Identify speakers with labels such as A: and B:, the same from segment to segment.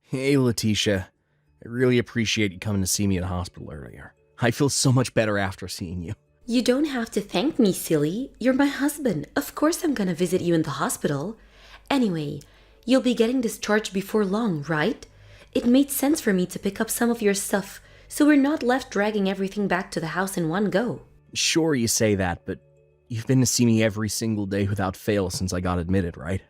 A: Hey, Letitia. I really appreciate you coming to see me at the hospital earlier. I feel so much better after seeing you.
B: You don't have to thank me, silly. You're my husband. Of course I'm gonna visit you in the hospital. Anyway, you'll be getting discharged before long, right? It made sense for me to pick up some of your stuff, so we're not left dragging everything back to the house in one go.
A: Sure, you say that, but you've been to see me every single day without fail since I got admitted, right?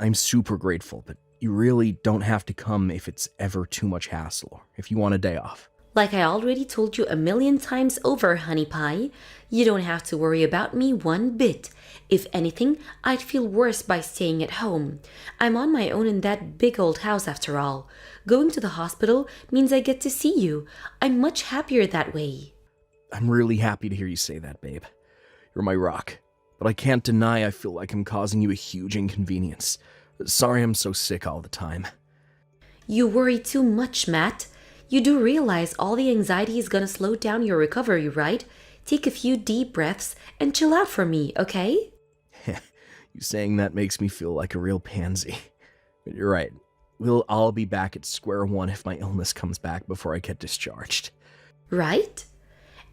A: I'm super grateful, but you really don't have to come if it's ever too much hassle or if you want a day off.
B: Like I already told you a million times over, honey pie, you don't have to worry about me one bit. If anything, I'd feel worse by staying at home. I'm on my own in that big old house after all. Going to the hospital means I get to see you. I'm much happier that way.
A: I'm really happy to hear you say that, babe. You're my rock. But I can't deny I feel like I'm causing you a huge inconvenience. Sorry I'm so sick all the time.
B: You worry too much, Matt. You do realize all the anxiety is gonna slow down your recovery, right? Take a few deep breaths and chill out for me, okay?
A: You saying that makes me feel like a real pansy. But you're right. We'll all be back at square one if my illness comes back before I get discharged.
B: Right?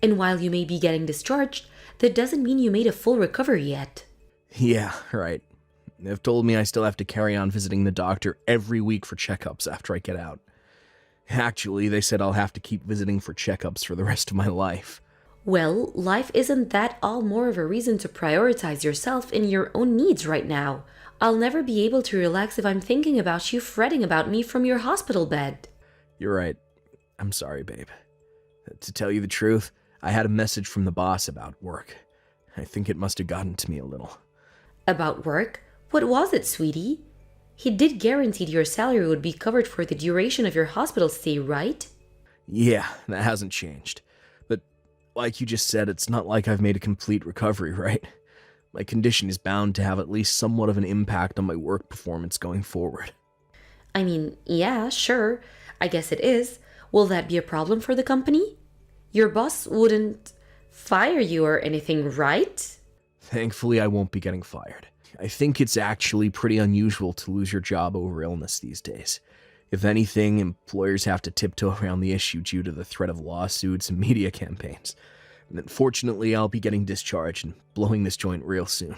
B: And while you may be getting discharged, that doesn't mean you made a full recovery yet.
A: Yeah, right. They've told me I still have to carry on visiting the doctor every week for checkups after I get out. Actually, they said I'll have to keep visiting for checkups for the rest of my life.
B: Well, life isn't that all more of a reason to prioritize yourself and your own needs right now. I'll never be able to relax if I'm thinking about you fretting about me from your hospital bed.
A: You're right. I'm sorry, babe. To tell you the truth, I had a message from the boss about work. I think it must have gotten to me a little.
B: About work? What was it, sweetie? He did guarantee your salary would be covered for the duration of your hospital stay, right?
A: Yeah, that hasn't changed. But like you just said, it's not like I've made a complete recovery, right? My condition is bound to have at least somewhat of an impact on my work performance going forward.
B: I mean, yeah, sure. I guess it is. Will that be a problem for the company? Your boss wouldn't fire you or anything, right?
A: Thankfully, I won't be getting fired. I think it's actually pretty unusual to lose your job over illness these days. If anything, employers have to tiptoe around the issue due to the threat of lawsuits and media campaigns. And fortunately, I'll be getting discharged and blowing this joint real soon.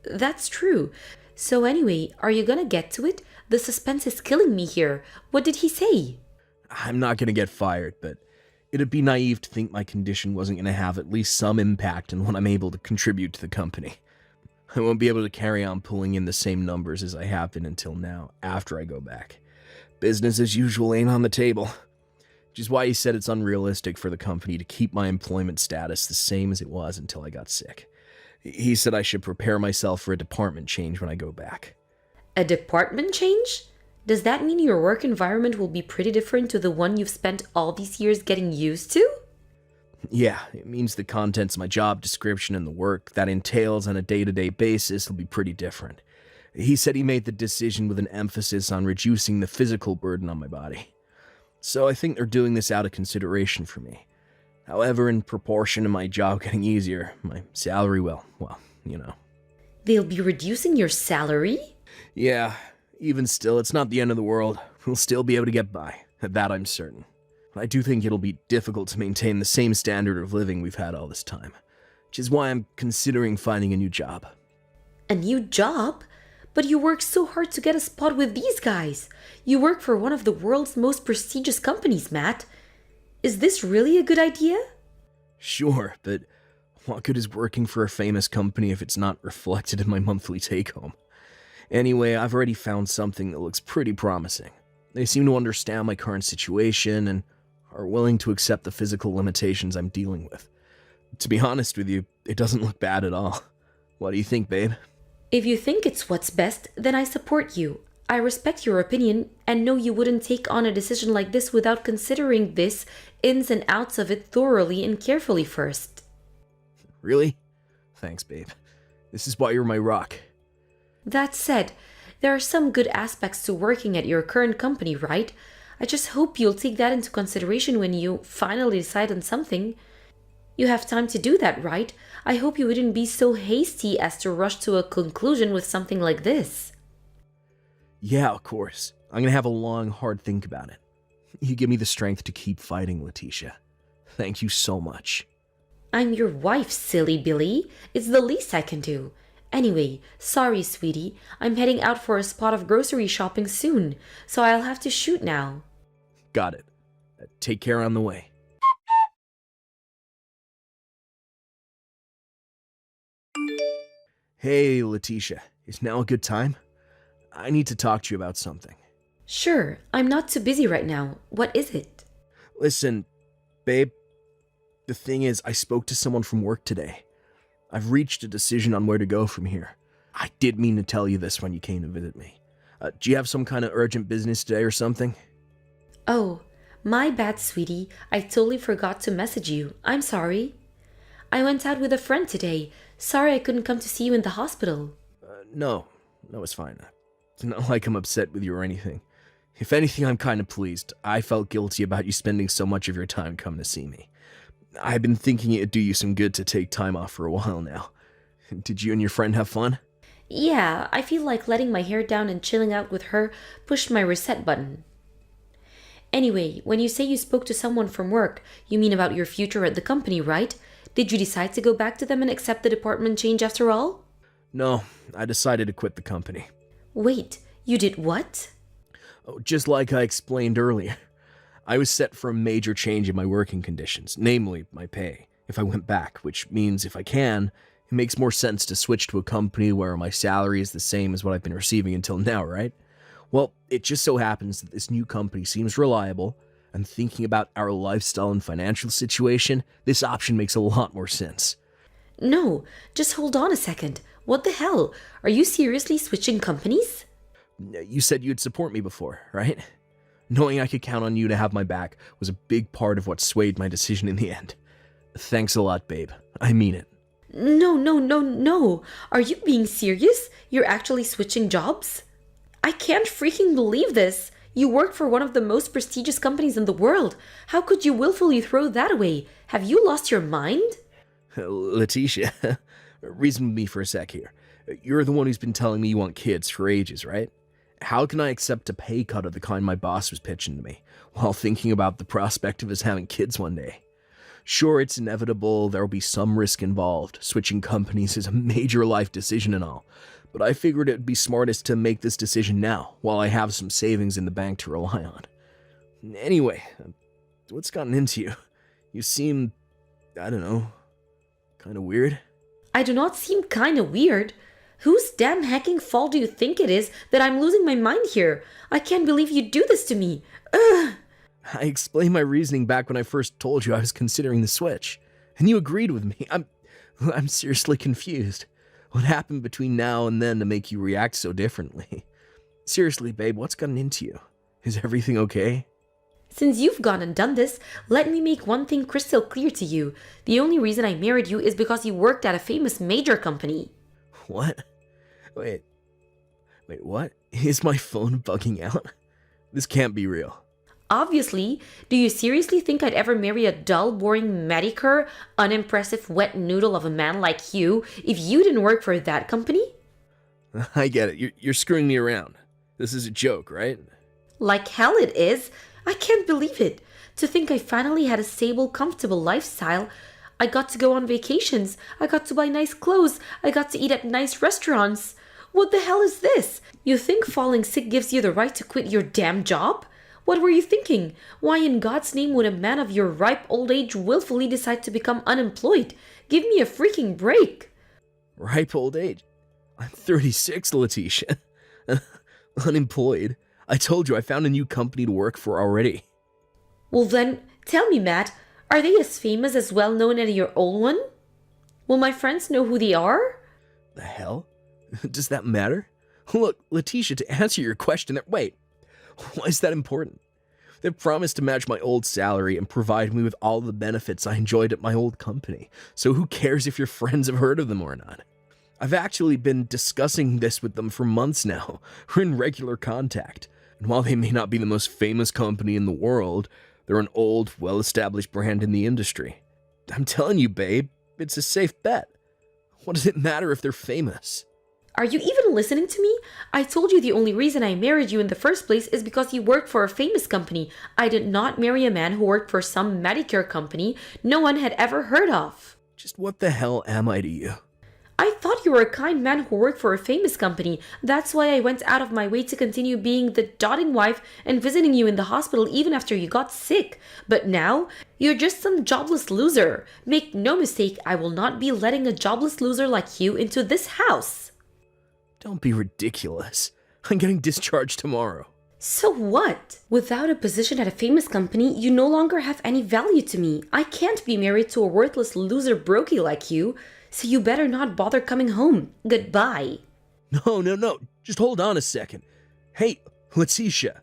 B: That's true. So anyway, are you gonna get to it? The suspense is killing me here. What did he say?
A: I'm not gonna get fired, but it'd be naive to think my condition wasn't gonna have at least some impact on what I'm able to contribute to the company. I won't be able to carry on pulling in the same numbers as I have been until now, after I go back. Business as usual ain't on the table. Which is why he said it's unrealistic for the company to keep my employment status the same as it was until I got sick. He said I should prepare myself for a department change when I go back.
B: A department change? Does that mean your work environment will be pretty different to the one you've spent all these years getting used to?
A: Yeah, it means the contents of my job description and the work that entails on a day-to-day basis will be pretty different. He said he made the decision with an emphasis on reducing the physical burden on my body. So I think they're doing this out of consideration for me. However, in proportion to my job getting easier, my salary will, well, you know.
B: They'll be reducing your salary?
A: Yeah, even still, it's not the end of the world. We'll still be able to get by. That I'm certain. I do think it'll be difficult to maintain the same standard of living we've had all this time, which is why I'm considering finding a new job.
B: A new job? But you work so hard to get a spot with these guys. You work for one of the world's most prestigious companies, Matt. Is this really a good idea?
A: Sure, but what good is working for a famous company if it's not reflected in my monthly take-home? Anyway, I've already found something that looks pretty promising. They seem to understand my current situation and are willing to accept the physical limitations I'm dealing with. To be honest with you, it doesn't look bad at all. What do you think, babe?
B: If you think it's what's best, then I support you. I respect your opinion and know you wouldn't take on a decision like this without considering this ins and outs of it thoroughly and carefully first.
A: Really? Thanks, babe. This is why you're my rock.
B: That said, there are some good aspects to working at your current company, right? I just hope you'll take that into consideration when you finally decide on something. You have time to do that, right? I hope you wouldn't be so hasty as to rush to a conclusion with something like this.
A: Yeah, of course. I'm gonna have a long, hard think about it. You give me the strength to keep fighting, Letitia. Thank you so much.
B: I'm your wife, silly Billy. It's the least I can do. Anyway, sorry, sweetie. I'm heading out for a spot of grocery shopping soon, so I'll have to shoot now.
A: Got it. Take care on the way. Hey, Letitia. Is now a good time? I need to talk to you about something.
B: Sure, I'm not too busy right now. What is it?
A: Listen, babe. The thing is, I spoke to someone from work today. I've reached a decision on where to go from here. I did mean to tell you this when you came to visit me. Do you have some kind of urgent business today or something?
B: Oh, my bad, sweetie. I totally forgot to message you. I'm sorry. I went out with a friend today. Sorry I couldn't come to see you in the hospital.
A: No, it's fine. It's not like I'm upset with you or anything. If anything, I'm kind of pleased. I felt guilty about you spending so much of your time coming to see me. I've been thinking it'd do you some good to take time off for a while now. Did you and your friend have fun?
B: Yeah, I feel like letting my hair down and chilling out with her pushed my reset button. Anyway, when you say you spoke to someone from work, you mean about your future at the company, right? Did you decide to go back to them and accept the department change after all?
A: No, I decided to quit the company.
B: Wait, you did what?
A: Oh, just like I explained earlier. I was set for a major change in my working conditions, namely my pay, if I went back, which means if I can, it makes more sense to switch to a company where my salary is the same as what I've been receiving until now, right? Well, it just so happens that this new company seems reliable, and thinking about our lifestyle and financial situation, this option makes a lot more sense.
B: No, just hold on a second. What the hell? Are you seriously switching companies?
A: You said you'd support me before, right? Knowing I could count on you to have my back was a big part of what swayed my decision in the end. Thanks a lot, babe. I mean it.
B: No. Are you being serious? You're actually switching jobs? I can't freaking believe this. You work for one of the most prestigious companies in the world. How could you willfully throw that away? Have you lost your mind?
A: Letitia, reason with me for a sec here. You're the one who's been telling me you want kids for ages, right? How can I accept a pay cut of the kind my boss was pitching to me, while thinking about the prospect of us having kids one day? Sure, it's inevitable, there'll be some risk involved. Switching companies is a major life decision and all. But I figured it'd be smartest to make this decision now, while I have some savings in the bank to rely on. Anyway, what's gotten into you? You seem, I don't know, kind of weird.
B: I do not seem kinda weird. Whose damn hacking fault do you think it is that I'm losing my mind here? I can't believe you do this to me. Ugh!
A: I explained my reasoning back when I first told you I was considering the switch, and you agreed with me. I'm seriously confused. What happened between now and then to make you react so differently? Seriously, babe, what's gotten into you? Is everything okay?
B: Since you've gone and done this, let me make one thing crystal clear to you. The only reason I married you is because you worked at a famous major company.
A: What? Wait, what? Is my phone bugging out? This can't be real.
B: Obviously, do you seriously think I'd ever marry a dull, boring, mediocre, unimpressive wet noodle of a man like you if you didn't work for that company?
A: I get it. You're screwing me around. This is a joke, right?
B: Like hell it is. I can't believe it. To think I finally had a stable, comfortable lifestyle. I got to go on vacations. I got to buy nice clothes. I got to eat at nice restaurants. What the hell is this? You think falling sick gives you the right to quit your damn job? What were you thinking? Why in God's name would a man of your ripe old age willfully decide to become unemployed? Give me a freaking break.
A: Ripe old age? I'm 36, Letitia. Unemployed? I told you I found a new company to work for already.
B: Well then, tell me, Matt, are they as famous as well known as your old one? Will my friends know who they are?
A: The hell? Does that matter? Look, Letitia, to answer your question, wait. Why is that important? They've promised to match my old salary and provide me with all the benefits I enjoyed at my old company, so who cares if your friends have heard of them or not? I've actually been discussing this with them for months now. We're in regular contact, and while they may not be the most famous company in the world, they're an old, well-established brand in the industry. I'm telling you, babe, it's a safe bet. What does it matter if they're famous?
B: Are you even listening to me? I told you the only reason I married you in the first place is because you work for a famous company. I did not marry a man who worked for some Medicare company no one had ever heard of.
A: Just what the hell am I to you?
B: I thought you were a kind man who worked for a famous company. That's why I went out of my way to continue being the doting wife and visiting you in the hospital even after you got sick. But now, you're just some jobless loser. Make no mistake, I will not be letting a jobless loser like you into this house.
A: Don't be ridiculous. I'm getting discharged tomorrow.
B: So what? Without a position at a famous company, you no longer have any value to me. I can't be married to a worthless loser brokey like you, so you better not bother coming home. Goodbye.
A: No. Just hold on a second. Hey, Letitia.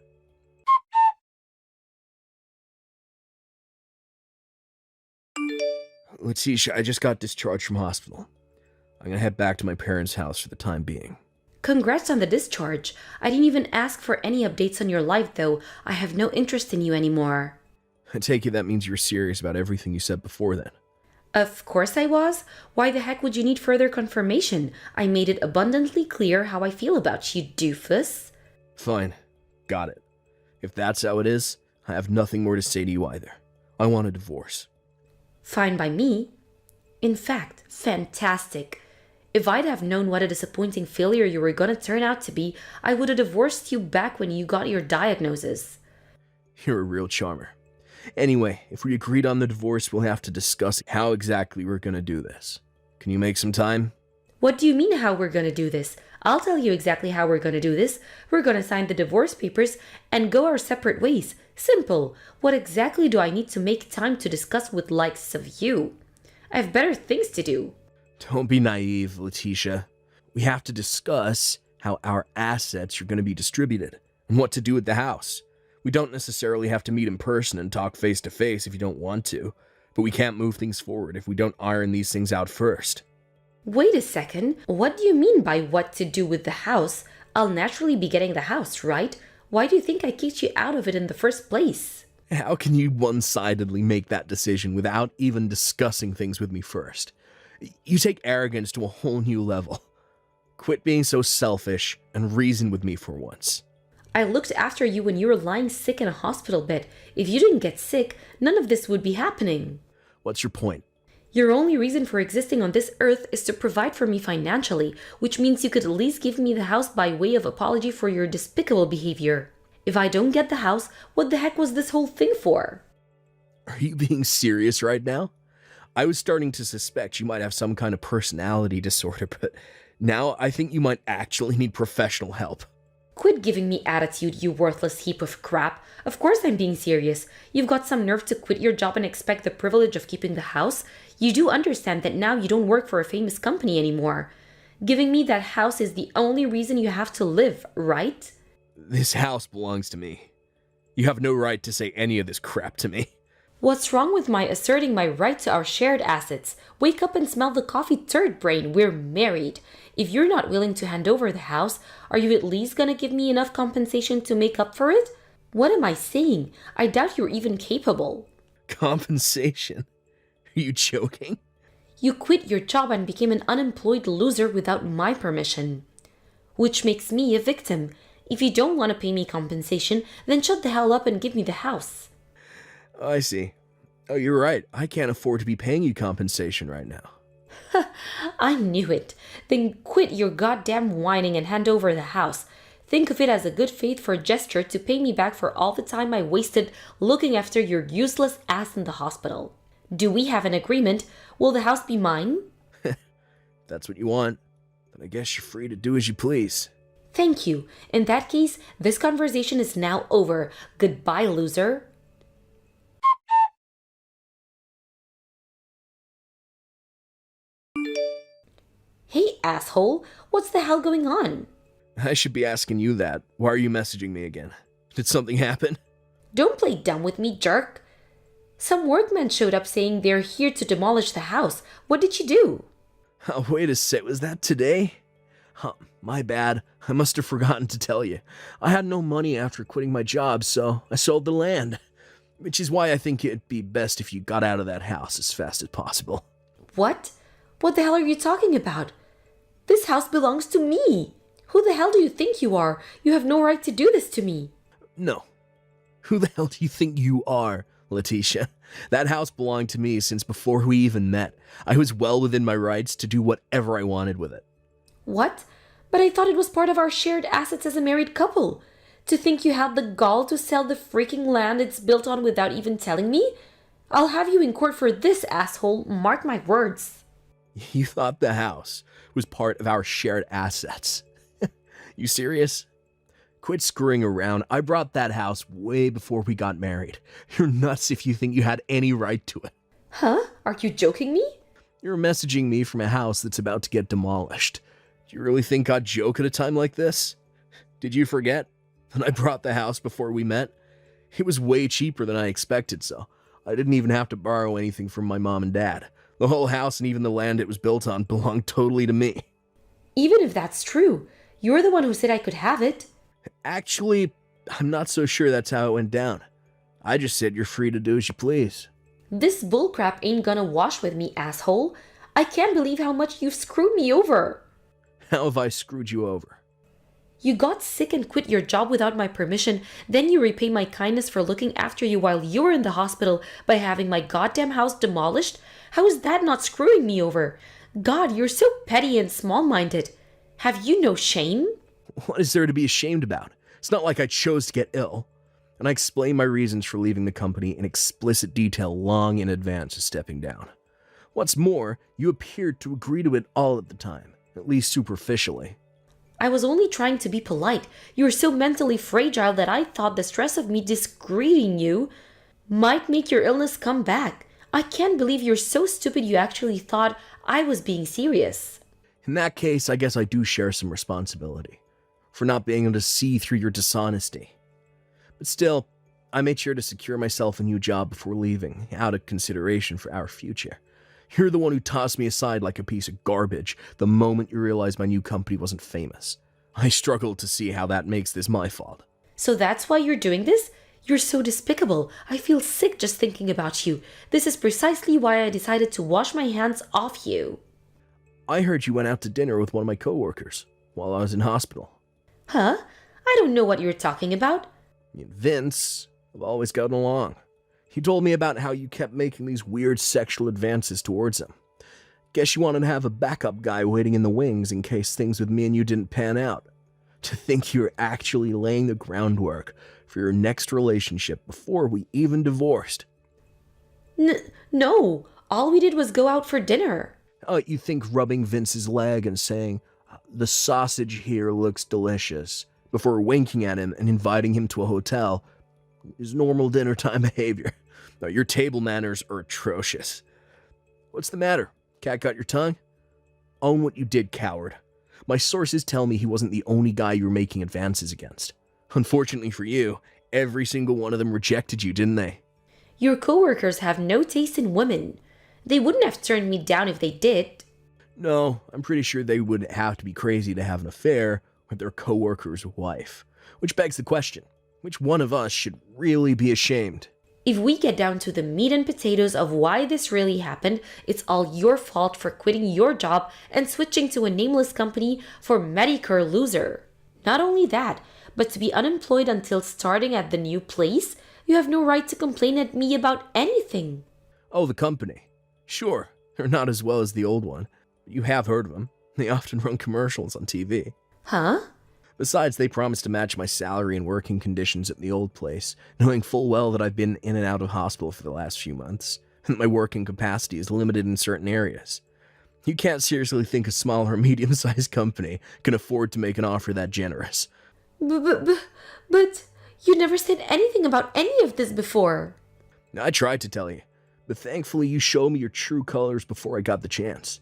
A: Letitia, I just got discharged from hospital. I'm gonna head back to my parents' house for the time being.
B: Congrats on the discharge. I didn't even ask for any updates on your life, though. I have no interest in you anymore.
A: I take it that means you're serious about everything you said before then.
B: Of course I was. Why the heck would you need further confirmation? I made it abundantly clear how I feel about you, doofus.
A: Fine. Got it. If that's how it is, I have nothing more to say to you either. I want a divorce.
B: Fine by me. In fact, fantastic. If I'd have known what a disappointing failure you were gonna turn out to be, I would have divorced you back when you got your diagnosis.
A: You're a real charmer. Anyway, if we agreed on the divorce, we'll have to discuss how exactly we're gonna do this. Can you make some time?
B: What do you mean how we're gonna do this? I'll tell you exactly how we're gonna do this. We're gonna sign the divorce papers and go our separate ways. Simple. What exactly do I need to make time to discuss with likes of you? I have better things to do.
A: Don't be naive, Letitia. We have to discuss how our assets are going to be distributed and what to do with the house. We don't necessarily have to meet in person and talk face to face if you don't want to, but we can't move things forward if we don't iron these things out first.
B: Wait a second. What do you mean by what to do with the house? I'll naturally be getting the house, right? Why do you think I kicked you out of it in the first place?
A: How can you one-sidedly make that decision without even discussing things with me first? You take arrogance to a whole new level. Quit being so selfish and reason with me for once.
B: I looked after you when you were lying sick in a hospital bed. If you didn't get sick, none of this would be happening.
A: What's your point?
B: Your only reason for existing on this earth is to provide for me financially, which means you could at least give me the house by way of apology for your despicable behavior. If I don't get the house, what the heck was this whole thing for?
A: Are you being serious right now? I was starting to suspect you might have some kind of personality disorder, but now I think you might actually need professional help.
B: Quit giving me attitude, you worthless heap of crap. Of course I'm being serious. You've got some nerve to quit your job and expect the privilege of keeping the house? You do understand that now you don't work for a famous company anymore. Giving me that house is the only reason you have to live, right?
A: This house belongs to me. You have no right to say any of this crap to me.
B: What's wrong with my asserting my right to our shared assets? Wake up and smell the coffee, turd brain. We're married. If you're not willing to hand over the house, are you at least gonna give me enough compensation to make up for it? What am I saying? I doubt you're even capable.
A: Compensation? Are you joking?
B: You quit your job and became an unemployed loser without my permission. Which makes me a victim. If you don't want to pay me compensation, then shut the hell up and give me the house.
A: I see. Oh, you're right. I can't afford to be paying you compensation right now.
B: I knew it. Then quit your goddamn whining and hand over the house. Think of it as a good faith gesture to pay me back for all the time I wasted looking after your useless ass in the hospital. Do we have an agreement? Will the house be mine?
A: That's what you want. Then I guess you're free to do as you please.
B: Thank you. In that case, this conversation is now over. Goodbye, loser. Hey, asshole. What's the hell going on?
A: I should be asking you that. Why are you messaging me again? Did something happen?
B: Don't play dumb with me, jerk. Some workmen showed up saying they're here to demolish the house. What did you do?
A: Oh, wait a sec. Was that today? Huh, my bad. I must have forgotten to tell you. I had no money after quitting my job, so I sold the land. Which is why I think it'd be best if you got out of that house as fast as possible.
B: What? What the hell are you talking about? This house belongs to me. Who the hell do you think you are? You have no right to do this to me.
A: No. Who the hell do you think you are, Letitia? That house belonged to me since before we even met. I was well within my rights to do whatever I wanted with it.
B: What? But I thought it was part of our shared assets as a married couple. To think you had the gall to sell the freaking land it's built on without even telling me? I'll have you in court for this, asshole. Mark my words.
A: You thought the house was part of our shared assets. You serious? Quit screwing around. I brought that house way before we got married. You're nuts if you think you had any right to it.
B: Huh? Are you joking me?
A: You're messaging me from a house that's about to get demolished. Do you really think I'd joke at a time like this? Did you forget that I brought the house before we met? It was way cheaper than I expected, so I didn't even have to borrow anything from my mom and dad. The whole house and even the land it was built on belonged totally to me.
B: Even if that's true, you're the one who said I could have it.
A: Actually, I'm not so sure that's how it went down. I just said you're free to do as you please.
B: This bullcrap ain't gonna wash with me, asshole. I can't believe how much you've screwed me over.
A: How have I screwed you over?
B: You got sick and quit your job without my permission, then you repay my kindness for looking after you while you were in the hospital by having my goddamn house demolished? How is that not screwing me over? God, you're so petty and small-minded. Have you no shame?
A: What is there to be ashamed about? It's not like I chose to get ill. And I explained my reasons for leaving the company in explicit detail long in advance of stepping down. What's more, you appeared to agree to it all at the time, at least superficially.
B: I was only trying to be polite. You're so mentally fragile that I thought the stress of me discreeting you might make your illness come back. I can't believe you're so stupid you actually thought I was being serious.
A: In that case, I guess I do share some responsibility for not being able to see through your dishonesty. But still, I made sure to secure myself a new job before leaving, out of consideration for our future. You're the one who tossed me aside like a piece of garbage the moment you realized my new company wasn't famous. I struggled to see how that makes this my fault.
B: So that's why you're doing this? You're so despicable. I feel sick just thinking about you. This is precisely why I decided to wash my hands off you.
A: I heard you went out to dinner with one of my coworkers while I was in hospital.
B: Huh? I don't know what you're talking about.
A: Me and Vince have always gotten along. He told me about how you kept making these weird sexual advances towards him. Guess you wanted to have a backup guy waiting in the wings in case things with me and you didn't pan out. To think you were actually laying the groundwork for your next relationship before we even divorced.
B: No. All we did was go out for dinner.
A: Oh, you think rubbing Vince's leg and saying, "The sausage here looks delicious," before winking at him and inviting him to a hotel is normal dinner time behavior. No, your table manners are atrocious. What's the matter? Cat got your tongue? Own what you did, coward. My sources tell me he wasn't the only guy you were making advances against. Unfortunately for you, every single one of them rejected you, didn't they?
B: Your coworkers have no taste in women. They wouldn't have turned me down if they did.
A: No, I'm pretty sure they would have to be crazy to have an affair with their coworker's wife. Which begs the question, which one of us should really be ashamed?
B: If we get down to the meat and potatoes of why this really happened, it's all your fault for quitting your job and switching to a nameless company for Medicare loser. Not only that, but to be unemployed until starting at the new place, you have no right to complain at me about anything.
A: Oh, the company. Sure, they're not as well as the old one. But you have heard of them. They often run commercials on TV.
B: Huh?
A: Besides, they promised to match my salary and working conditions at the old place, knowing full well that I've been in and out of hospital for the last few months, and that my working capacity is limited in certain areas. You can't seriously think a small or medium-sized company can afford to make an offer that generous.
B: But you never said anything about any of this before.
A: I tried to tell you, but thankfully you showed me your true colors before I got the chance.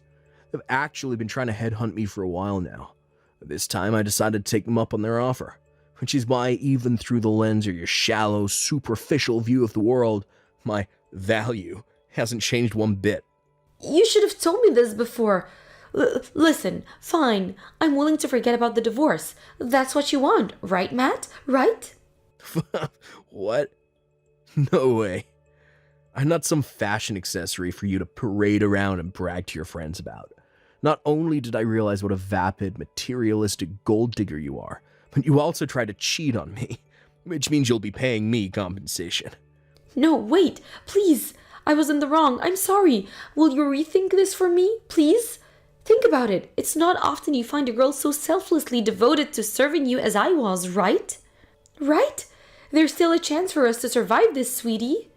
A: They've actually been trying to headhunt me for a while now. This time I decided to take them up on their offer, which is why even through the lens of your shallow, superficial view of the world, my value hasn't changed one bit.
B: You should have told me this before. Listen, fine. I'm willing to forget about the divorce. That's what you want, right, Matt? Right?
A: What? No way. I'm not some fashion accessory for you to parade around and brag to your friends about. Not only did I realize what a vapid, materialistic gold digger you are, but you also tried to cheat on me, which means you'll be paying me compensation.
B: No, wait, please. I was in the wrong. I'm sorry. Will you rethink this for me, please? Think about it. It's not often you find a girl so selflessly devoted to serving you as I was, right? Right? There's still a chance for us to survive this, sweetie.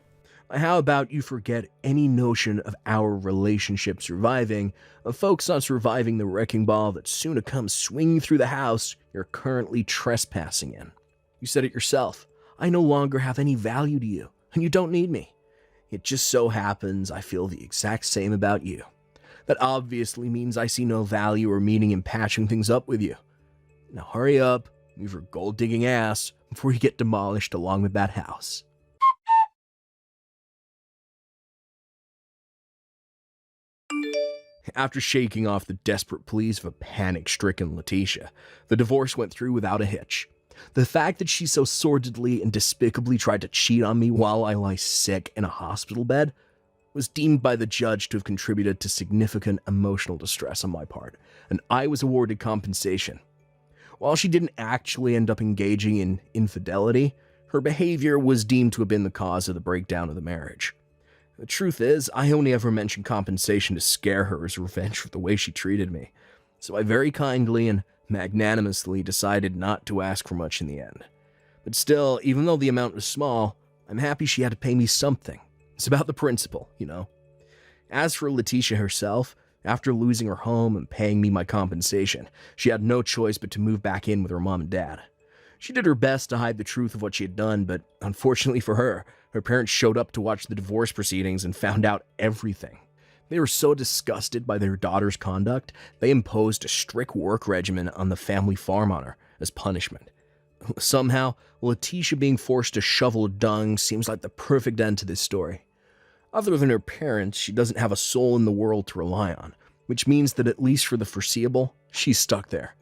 A: How about you forget any notion of our relationship surviving, focus on surviving the wrecking ball that's soon to come swinging through the house you're currently trespassing in. You said it yourself. I no longer have any value to you, and you don't need me. It just so happens I feel the exact same about you. That obviously means I see no value or meaning in patching things up with you. Now hurry up, move your gold-digging ass before you get demolished along with that house. After shaking off the desperate pleas of a panic-stricken Letitia, the divorce went through without a hitch. The fact that she so sordidly and despicably tried to cheat on me while I lie sick in a hospital bed was deemed by the judge to have contributed to significant emotional distress on my part, and I was awarded compensation. While she didn't actually end up engaging in infidelity, her behavior was deemed to have been the cause of the breakdown of the marriage. The truth is, I only ever mentioned compensation to scare her as revenge for the way she treated me, so I very kindly and magnanimously decided not to ask for much in the end. But still, even though the amount was small, I'm happy she had to pay me something. It's about the principle, you know. As for Letitia herself, after losing her home and paying me my compensation, she had no choice but to move back in with her mom and dad. She did her best to hide the truth of what she had done, but unfortunately for her, her parents showed up to watch the divorce proceedings and found out everything. They were so disgusted by their daughter's conduct, they imposed a strict work regimen on the family farm on her as punishment. Somehow, Letitia being forced to shovel dung seems like the perfect end to this story. Other than her parents, she doesn't have a soul in the world to rely on, which means that at least for the foreseeable, she's stuck there.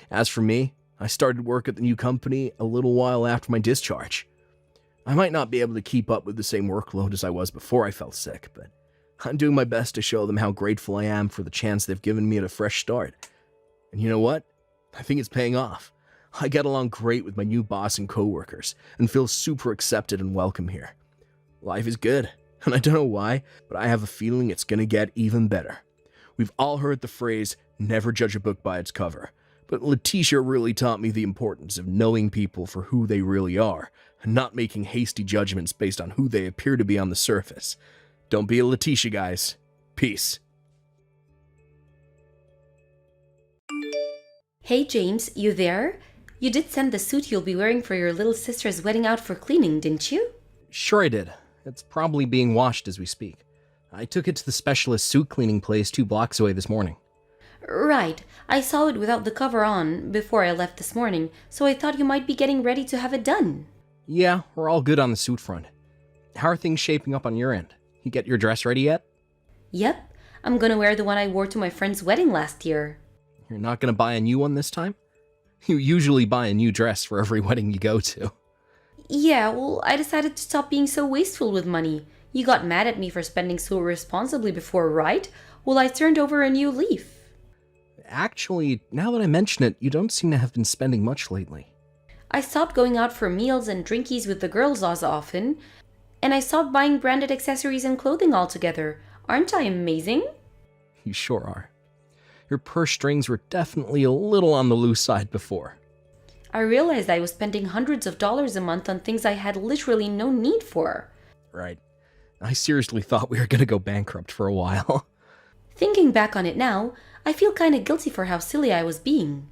A: As for me, I started work at the new company a little while after my discharge. I might not be able to keep up with the same workload as I was before I fell sick, but I'm doing my best to show them how grateful I am for the chance they've given me at a fresh start. And you know what? I think it's paying off. I get along great with my new boss and coworkers, and feel super accepted and welcome here. Life is good, and I don't know why, but I have a feeling it's gonna get even better. We've all heard the phrase, never judge a book by its cover, but Letitia really taught me the importance of knowing people for who they really are, and not making hasty judgments based on who they appear to be on the surface. Don't be a Letitia, guys. Peace.
B: Hey James, you there? You did send the suit you'll be wearing for your little sister's wedding out for cleaning, didn't you?
A: Sure I did. It's probably being washed as we speak. I took it to the specialist suit cleaning place 2 blocks away this morning.
B: Right. I saw it without the cover on before I left this morning, so I thought you might be getting ready to have it done.
A: Yeah, we're all good on the suit front. How are things shaping up on your end? You get your dress ready yet?
B: Yep. I'm gonna wear the one I wore to my friend's wedding last year.
A: You're not gonna buy a new one this time? You usually buy a new dress for every wedding you go to.
B: Yeah, well, I decided to stop being so wasteful with money. You got mad at me for spending so irresponsibly before, right? Well, I turned over a new leaf.
A: Actually, now that I mention it, you don't seem to have been spending much lately.
B: I stopped going out for meals and drinkies with the girls as often, and I stopped buying branded accessories and clothing altogether. Aren't I amazing?
A: You sure are. Your purse strings were definitely a little on the loose side before.
B: I realized I was spending hundreds of dollars a month on things I had literally no need for.
A: Right. I seriously thought we were gonna go bankrupt for a while.
B: Thinking back on it now, I feel kinda guilty for how silly I was being.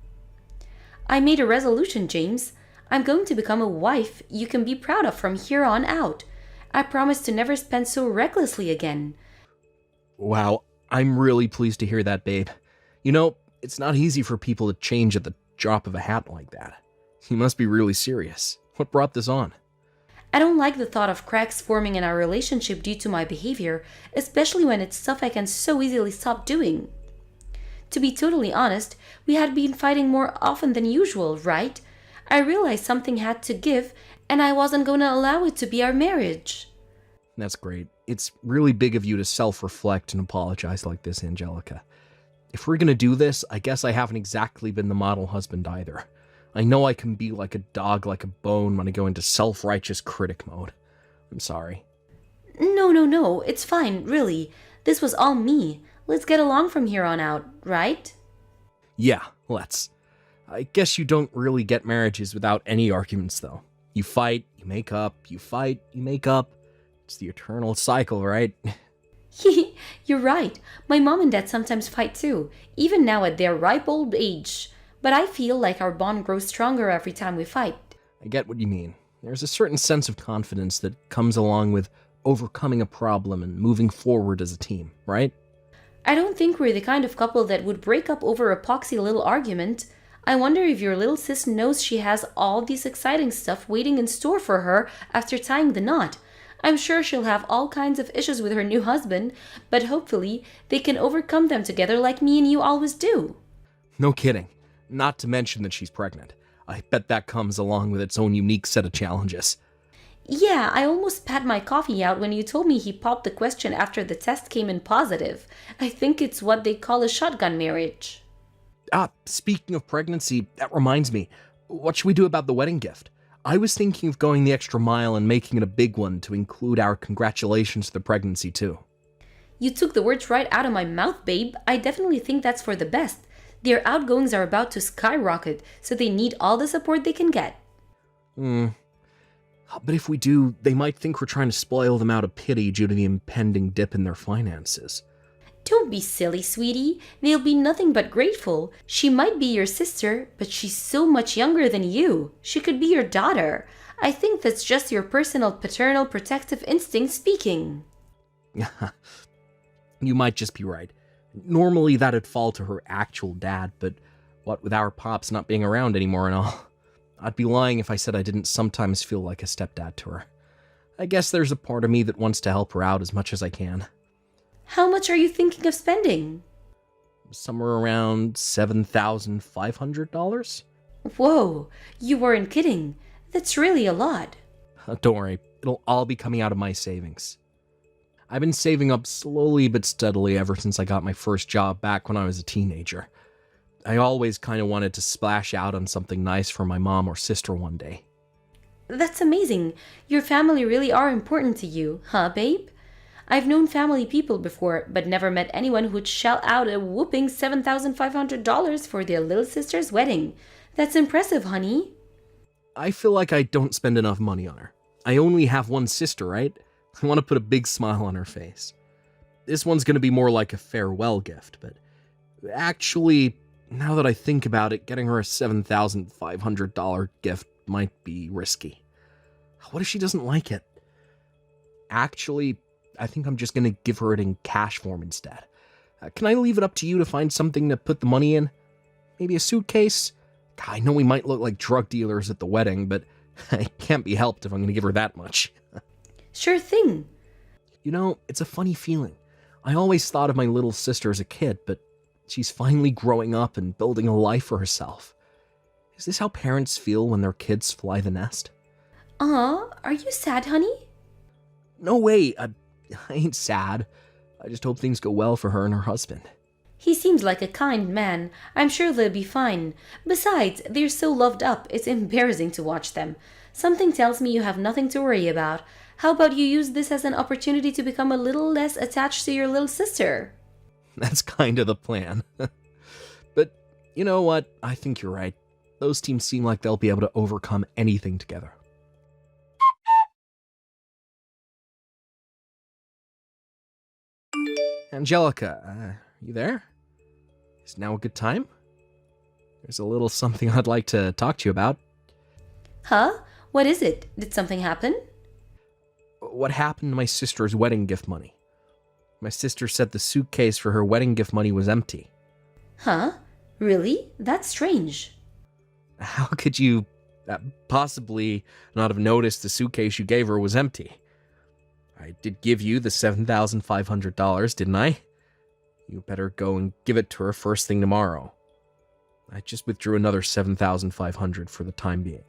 B: I made a resolution, James. I'm going to become a wife you can be proud of from here on out. I promise to never spend so recklessly again.
A: Wow, I'm really pleased to hear that, babe. You know, it's not easy for people to change at the drop of a hat like that. You must be really serious. What brought this on?
B: I don't like the thought of cracks forming in our relationship due to my behavior, especially when it's stuff I can so easily stop doing. To be totally honest, we had been fighting more often than usual, right? I realized something had to give, and I wasn't going to allow it to be our marriage.
A: That's great. It's really big of you to self-reflect and apologize like this, Angelica. If we're gonna do this, I guess I haven't exactly been the model husband either. I know I can be like a dog like a bone when I go into self-righteous critic mode. I'm sorry.
B: No, it's fine, really. This was all me. Let's get along from here on out, right?
A: Yeah, let's. I guess you don't really get marriages without any arguments, though. You fight, you make up, you fight, you make up. It's the eternal cycle, right?
B: You're right. My mom and dad sometimes fight too, even now at their ripe old age. But I feel like our bond grows stronger every time we fight.
A: I get what you mean. There's a certain sense of confidence that comes along with overcoming a problem and moving forward as a team, right?
B: I don't think we're the kind of couple that would break up over a poxy little argument. I wonder if your little sis knows she has all this exciting stuff waiting in store for her after tying the knot. I'm sure she'll have all kinds of issues with her new husband, but hopefully they can overcome them together like me and you always do.
A: No kidding. Not to mention that she's pregnant. I bet that comes along with its own unique set of challenges.
B: Yeah, I almost spat my coffee out when you told me he popped the question after the test came in positive. I think it's what they call a shotgun marriage.
A: Speaking of pregnancy, that reminds me. What should we do about the wedding gift? I was thinking of going the extra mile and making it a big one to include our congratulations to the pregnancy, too.
B: You took the words right out of my mouth, babe. I definitely think that's for the best. Their outgoings are about to skyrocket, so they need all the support they can get.
A: But if we do, they might think we're trying to spoil them out of pity due to the impending dip in their finances.
B: Don't be silly, sweetie. They'll be nothing but grateful. She might be your sister, but she's so much younger than you. She could be your daughter. I think that's just your personal paternal protective instinct speaking.
A: You might just be right. Normally that'd fall to her actual dad, but what with our pops not being around anymore and all, I'd be lying if I said I didn't sometimes feel like a stepdad to her. I guess there's a part of me that wants to help her out as much as I can.
B: How much are you thinking of spending?
A: Somewhere around $7,500?
B: Whoa, you weren't kidding. That's really a lot.
A: Don't worry, it'll all be coming out of my savings. I've been saving up slowly but steadily ever since I got my first job back when I was a teenager. I always kind of wanted to splash out on something nice for my mom or sister one day.
B: That's amazing. Your family really are important to you, huh, babe? I've known family people before, but never met anyone who'd shell out a whooping $7,500 for their little sister's wedding. That's impressive, honey.
A: I feel like I don't spend enough money on her. I only have one sister, right? I want to put a big smile on her face. This one's going to be more like a farewell gift, but actually, now that I think about it, getting her a $7,500 gift might be risky. What if she doesn't like it? Actually, I think I'm just going to give her it in cash form instead. Can I leave it up to you to find something to put the money in? Maybe a suitcase? God, I know we might look like drug dealers at the wedding, but it can't be helped if I'm going to give her that much.
B: Sure thing.
A: You know, it's a funny feeling. I always thought of my little sister as a kid, but she's finally growing up and building a life for herself. Is this how parents feel when their kids fly the nest?
B: Are you sad, honey?
A: No way, I ain't sad. I just hope things go well for her and her husband.
B: He seems like a kind man. I'm sure they'll be fine. Besides, they're so loved up, it's embarrassing to watch them. Something tells me you have nothing to worry about. How about you use this as an opportunity to become a little less attached to your little sister?
A: That's kind of the plan. But you know what? I think you're right. Those teams seem like they'll be able to overcome anything together. Angelica, you there? Is now a good time? There's a little something I'd like to talk to you about.
B: Huh? What is it? Did something happen?
A: What happened to my sister's wedding gift money? My sister said the suitcase for her wedding gift money was empty.
B: Huh? Really? That's strange.
A: How could you possibly not have noticed the suitcase you gave her was empty? I did give you the $7,500, didn't I? You better go and give it to her first thing tomorrow. I just withdrew another $7,500 for the time being.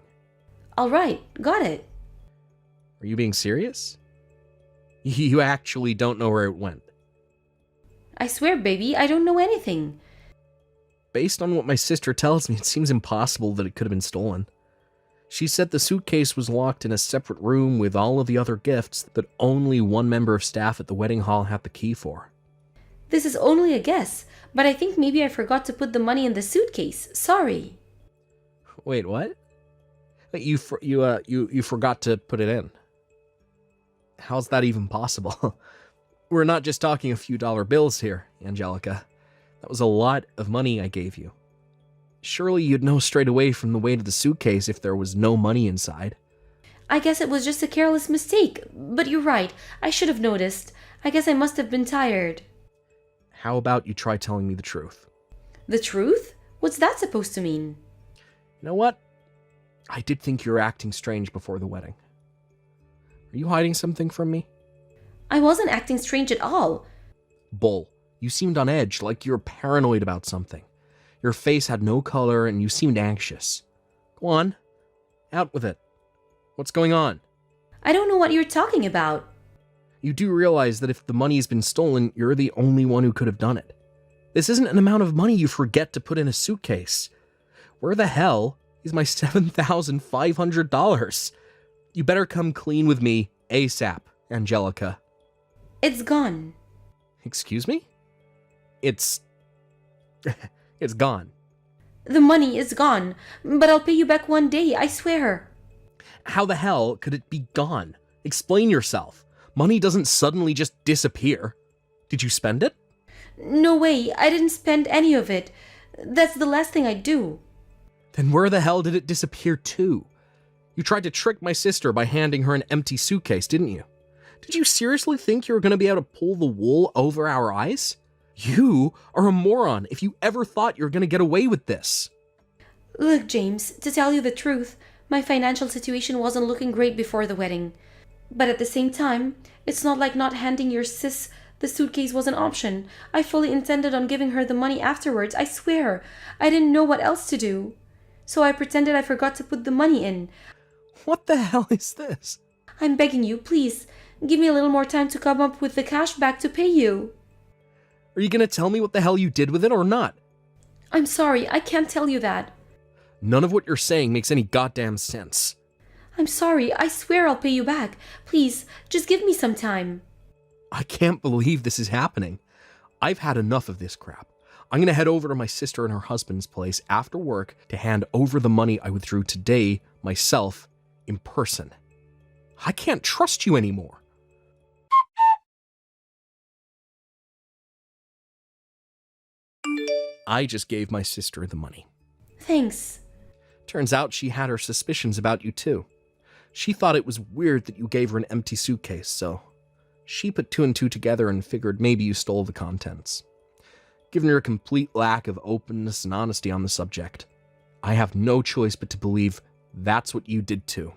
B: All right, got it.
A: Are you being serious? You actually don't know where it went.
B: I swear, baby, I don't know anything.
A: Based on what my sister tells me, it seems impossible that it could have been stolen. She said the suitcase was locked in a separate room with all of the other gifts that only one member of staff at the wedding hall had the key for.
B: This is only a guess, but I think maybe I forgot to put the money in the suitcase. Sorry.
A: Wait, what? You forgot to put it in. How's that even possible? We're not just talking a few dollar bills here, Angelica. That was a lot of money I gave you. Surely you'd know straight away from the weight of the suitcase if there was no money inside.
B: I guess it was just a careless mistake, but you're right. I should have noticed. I guess I must have been tired.
A: How about you try telling me the truth?
B: The truth? What's that supposed to mean?
A: You know what? I did think you were acting strange before the wedding. Are you hiding something from me?
B: I wasn't acting strange at all.
A: Bull, you seemed on edge, like you were paranoid about something. Your face had no color and you seemed anxious. Go on. Out with it. What's going on?
B: I don't know what you're talking about.
A: You do realize that if the money has been stolen, you're the only one who could have done it. This isn't an amount of money you forget to put in a suitcase. Where the hell is my $7,500? You better come clean with me ASAP, Angelica.
B: It's gone.
A: Excuse me? It's gone.
B: The money is gone, but I'll pay you back one day, I swear.
A: How the hell could it be gone? Explain yourself. Money doesn't suddenly just disappear. Did you spend it?
B: No way, I didn't spend any of it. That's the last thing I'd do.
A: Then where the hell did it disappear to? You tried to trick my sister by handing her an empty suitcase, didn't you? Did you seriously think you were going to be able to pull the wool over our eyes? You are a moron if you ever thought you were going to get away with this.
B: Look, James, to tell you the truth, my financial situation wasn't looking great before the wedding. But at the same time, it's not like not handing your sis the suitcase was an option. I fully intended on giving her the money afterwards, I swear. I didn't know what else to do. So I pretended I forgot to put the money in.
A: What the hell is this?
B: I'm begging you, please, give me a little more time to come up with the cash back to pay you.
A: Are you going to tell me what the hell you did with it or not?
B: I'm sorry, I can't tell you that.
A: None of what you're saying makes any goddamn sense.
B: I'm sorry, I swear I'll pay you back. Please, just give me some time.
A: I can't believe this is happening. I've had enough of this crap. I'm going to head over to my sister and her husband's place after work to hand over the money I withdrew today myself in person. I can't trust you anymore. I just gave my sister the money.
B: Thanks.
A: Turns out she had her suspicions about you too. She thought it was weird that you gave her an empty suitcase, so she put two and two together and figured maybe you stole the contents. Given your complete lack of openness and honesty on the subject, I have no choice but to believe that's what you did too.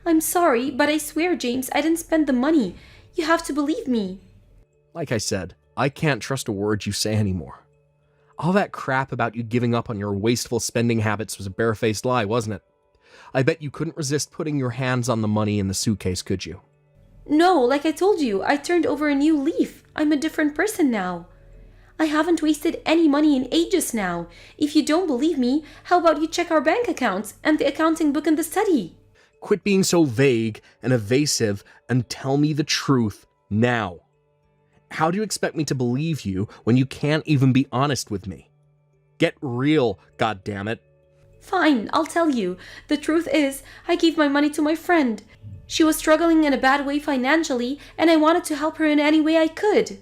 B: I'm sorry, but I swear, James, I didn't spend the money. You have to believe me.
A: Like I said, I can't trust a word you say anymore. All that crap about you giving up on your wasteful spending habits was a barefaced lie, wasn't it? I bet you couldn't resist putting your hands on the money in the suitcase, could you?
B: No, like I told you, I turned over a new leaf. I'm a different person now. I haven't wasted any money in ages now. If you don't believe me, how about you check our bank accounts and the accounting book in the study?
A: Quit being so vague and evasive and tell me the truth now. How do you expect me to believe you when you can't even be honest with me? Get real, goddammit.
B: Fine, I'll tell you. The truth is, I gave my money to my friend. She was struggling in a bad way financially, and I wanted to help her in any way I could.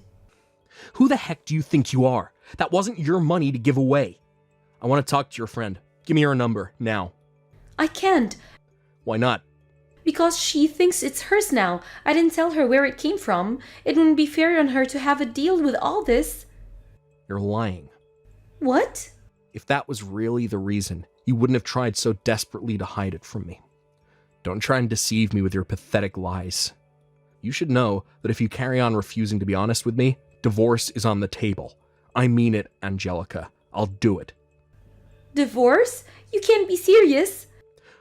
A: Who the heck do you think you are? That wasn't your money to give away. I want to talk to your friend. Give me her number, now.
B: I can't.
A: Why not?
B: Because she thinks it's hers now. I didn't tell her where it came from. It wouldn't be fair on her to have a deal with all this.
A: You're lying.
B: What?
A: If that was really the reason, you wouldn't have tried so desperately to hide it from me. Don't try and deceive me with your pathetic lies. You should know that if you carry on refusing to be honest with me, divorce is on the table. I mean it, Angelica. I'll do it.
B: Divorce? You can't be serious.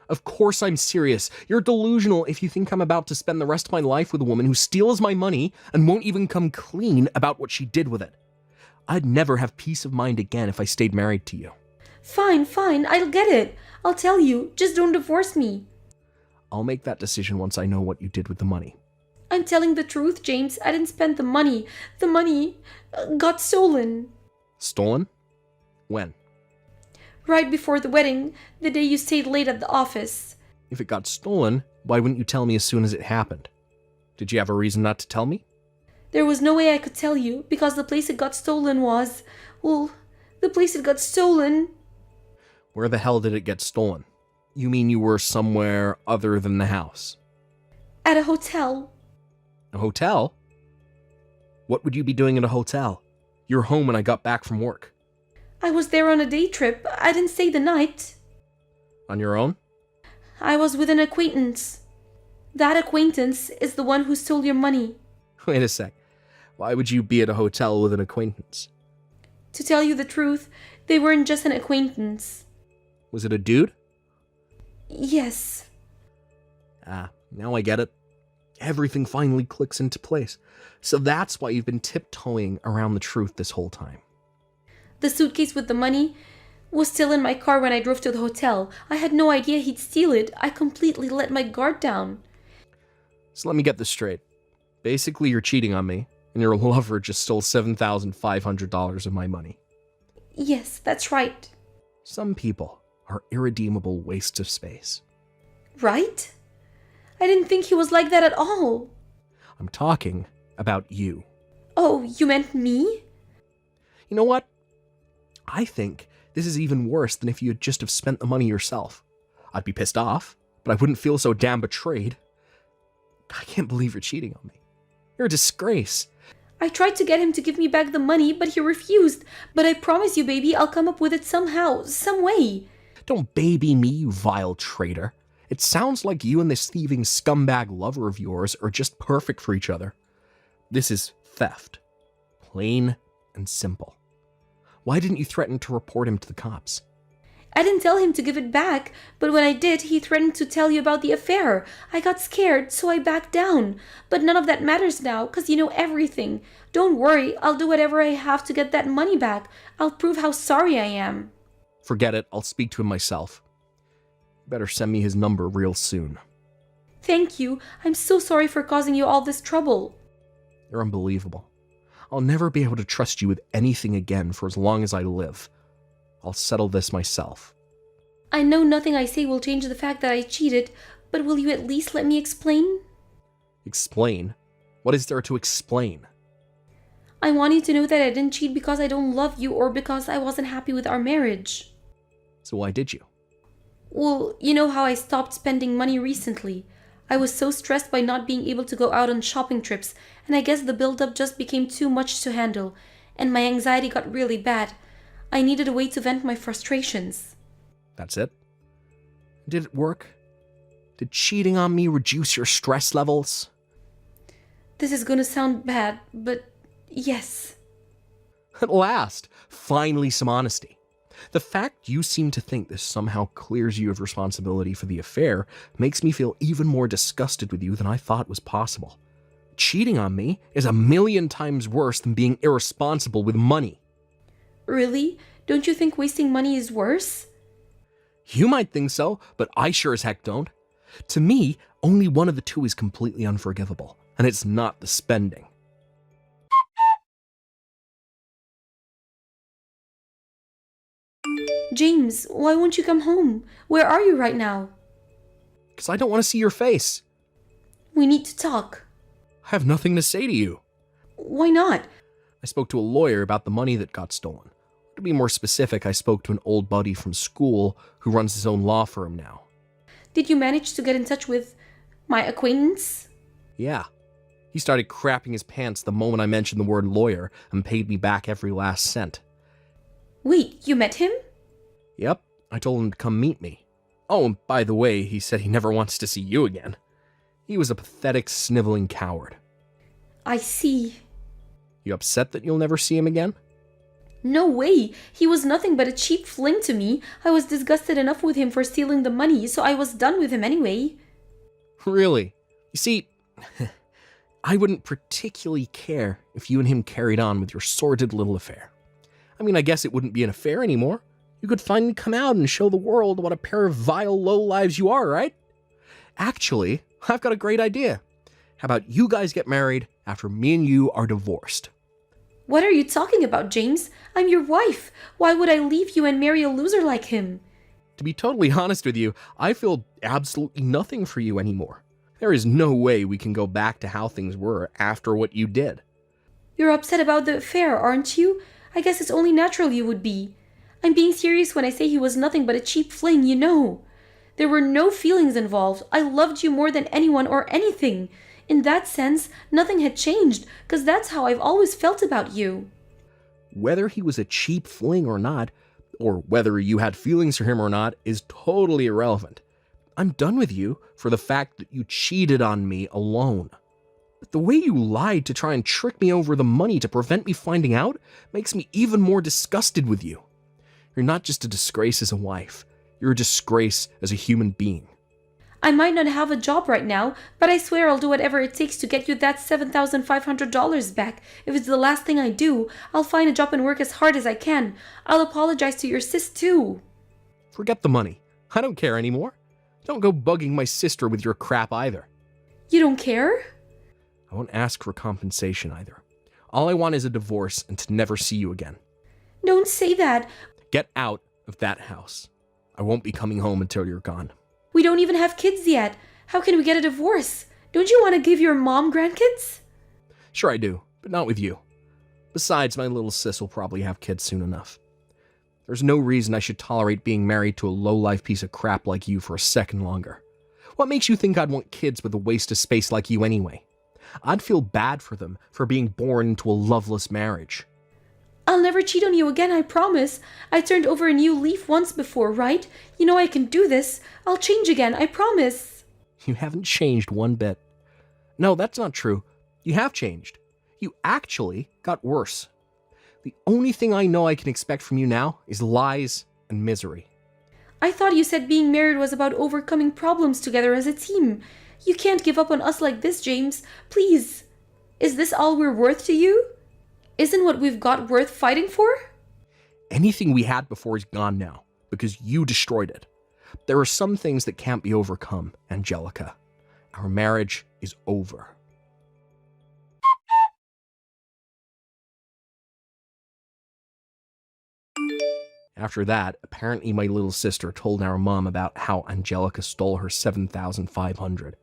A: Of course I'm serious. You're delusional if you think I'm about to spend the rest of my life with a woman who steals my money and won't even come clean about what she did with it. I'd never have peace of mind again if I stayed married to you.
B: Fine, I'll get it. I'll tell you, just don't divorce me.
A: I'll make that decision once I know what you did with the money.
B: I'm telling the truth, James. I didn't spend the money. The money got stolen.
A: Stolen? When?
B: Right before the wedding, the day you stayed late at the office.
A: If it got stolen, why wouldn't you tell me as soon as it happened? Did you have a reason not to tell me?
B: There was no way I could tell you, because the place it got stolen was... Well, the place it got stolen...
A: Where the hell did it get stolen? You mean you were somewhere other than the house?
B: At a hotel.
A: A hotel? What would you be doing at a hotel? You're home when I got back from work.
B: I was there on a day trip. I didn't stay the night.
A: On your own?
B: I was with an acquaintance. That acquaintance is the one who stole your money.
A: Wait a sec. Why would you be at a hotel with an acquaintance?
B: To tell you the truth, they weren't just an acquaintance.
A: Was it a dude?
B: Yes.
A: Ah, now I get it. Everything finally clicks into place. So that's why you've been tiptoeing around the truth this whole time.
B: The suitcase with the money was still in my car when I drove to the hotel. I had no idea he'd steal it. I completely let my guard down.
A: So let me get this straight. Basically, you're cheating on me, and your lover just stole $7,500 of my money.
B: Yes, that's right.
A: Some people are irredeemable wastes of space.
B: Right? I didn't think he was like that at all.
A: I'm talking about you.
B: Oh, you meant me?
A: You know what? I think this is even worse than if you had just have spent the money yourself. I'd be pissed off, but I wouldn't feel so damn betrayed. I can't believe you're cheating on me. You're a disgrace.
B: I tried to get him to give me back the money, but he refused. But I promise you, baby, I'll come up with it somehow, some way.
A: Don't baby me, you vile traitor. It sounds like you and this thieving scumbag lover of yours are just perfect for each other. This is theft. Plain and simple. Why didn't you threaten to report him to the cops?
B: I didn't tell him to give it back, but when I did, he threatened to tell you about the affair. I got scared, so I backed down. But none of that matters now, because you know everything. Don't worry, I'll do whatever I have to get that money back. I'll prove how sorry I am.
A: Forget it, I'll speak to him myself. You better send me his number real soon.
B: Thank you. I'm so sorry for causing you all this trouble.
A: You're unbelievable. I'll never be able to trust you with anything again for as long as I live. I'll settle this myself.
B: I know nothing I say will change the fact that I cheated, but will you at least let me explain?
A: Explain? What is there to explain?
B: I want you to know that I didn't cheat because I don't love you or because I wasn't happy with our marriage.
A: So why did you?
B: Well, you know how I stopped spending money recently. I was so stressed by not being able to go out on shopping trips, and I guess the build-up just became too much to handle, and my anxiety got really bad. I needed a way to vent my frustrations.
A: That's it? Did it work? Did cheating on me reduce your stress levels?
B: This is gonna sound bad, but yes.
A: At last, finally some honesty. The fact you seem to think this somehow clears you of responsibility for the affair makes me feel even more disgusted with you than I thought was possible. Cheating on me is 1,000,000 times worse than being irresponsible with money.
B: Really? Don't you think wasting money is worse?
A: You might think so, but I sure as heck don't. To me, only one of the two is completely unforgivable, and it's not the spending.
B: James, why won't you come home? Where are you right now?
A: Because I don't want to see your face.
B: We need to talk.
A: I have nothing to say to you.
B: Why not?
A: I spoke to a lawyer about the money that got stolen. To be more specific, I spoke to an old buddy from school who runs his own law firm now.
B: Did you manage to get in touch with my acquaintance?
A: Yeah. He started crapping his pants the moment I mentioned the word lawyer and paid me back every last cent.
B: Wait, you met him?
A: Yep, I told him to come meet me. Oh, and by the way, he said he never wants to see you again. He was a pathetic, sniveling coward.
B: I see.
A: You upset that you'll never see him again?
B: No way! He was nothing but a cheap fling to me. I was disgusted enough with him for stealing the money, so I was done with him anyway.
A: Really? You see, I wouldn't particularly care if you and him carried on with your sordid little affair. I mean, I guess it wouldn't be an affair anymore. You could finally come out and show the world what a pair of vile lowlives you are, right? Actually, I've got a great idea. How about you guys get married after me and you are divorced?
B: What are you talking about, James? I'm your wife. Why would I leave you and marry a loser like him?
A: To be totally honest with you, I feel absolutely nothing for you anymore. There is no way we can go back to how things were after what you did.
B: You're upset about the affair, aren't you? I guess it's only natural you would be. I'm being serious when I say he was nothing but a cheap fling, you know. There were no feelings involved. I loved you more than anyone or anything. In that sense, nothing had changed, because that's how I've always felt about you.
A: Whether he was a cheap fling or not, or whether you had feelings for him or not, is totally irrelevant. I'm done with you for the fact that you cheated on me alone. But the way you lied to try and trick me over the money to prevent me finding out makes me even more disgusted with you. You're not just a disgrace as a wife. You're a disgrace as a human being.
B: I might not have a job right now, but I swear I'll do whatever it takes to get you that $7,500 back. If it's the last thing I do, I'll find a job and work as hard as I can. I'll apologize to your sis too.
A: Forget the money. I don't care anymore. Don't go bugging my sister with your crap either.
B: You don't care?
A: I won't ask for compensation either. All I want is a divorce and to never see you again.
B: Don't say that.
A: Get out of that house. I won't be coming home until you're gone.
B: We don't even have kids yet. How can we get a divorce? Don't you want to give your mom grandkids?
A: Sure I do, but not with you. Besides, my little sis will probably have kids soon enough. There's no reason I should tolerate being married to a low-life piece of crap like you for a second longer. What makes you think I'd want kids with a waste of space like you anyway? I'd feel bad for them for being born into a loveless marriage.
B: I'll never cheat on you again, I promise. I turned over a new leaf once before, right? You know I can do this. I'll change again, I promise.
A: You haven't changed one bit. No, that's not true. You have changed. You actually got worse. The only thing I know I can expect from you now is lies and misery.
B: I thought you said being married was about overcoming problems together as a team. You can't give up on us like this, James. Please. Is this all we're worth to you? Isn't what we've got worth fighting for?
A: Anything we had before is gone now, because you destroyed it. There are some things that can't be overcome, Angelica. Our marriage is over. After that, apparently my little sister told our mom about how Angelica stole her $7,500.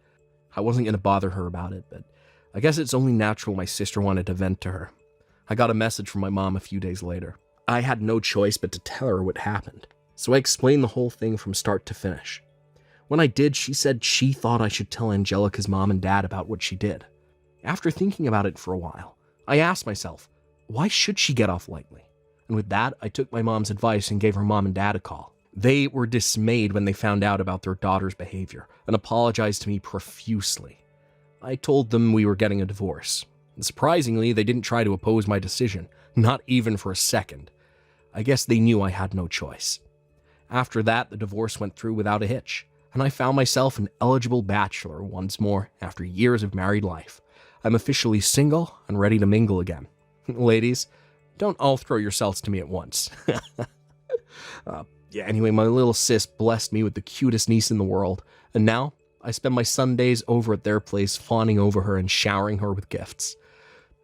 A: I wasn't going to bother her about it, but I guess it's only natural my sister wanted to vent to her. I got a message from my mom a few days later. I had no choice but to tell her what happened, so I explained the whole thing from start to finish. When I did, she said she thought I should tell Angelica's mom and dad about what she did. After thinking about it for a while, I asked myself, why should she get off lightly? And with that, I took my mom's advice and gave her mom and dad a call. They were dismayed when they found out about their daughter's behavior and apologized to me profusely. I told them we were getting a divorce. And surprisingly, they didn't try to oppose my decision, not even for a second. I guess they knew I had no choice. After that, the divorce went through without a hitch, and I found myself an eligible bachelor once more after years of married life. I'm officially single and ready to mingle again. Ladies, don't all throw yourselves to me at once. Anyway, my little sis blessed me with the cutest niece in the world, and now I spend my Sundays over at their place fawning over her and showering her with gifts.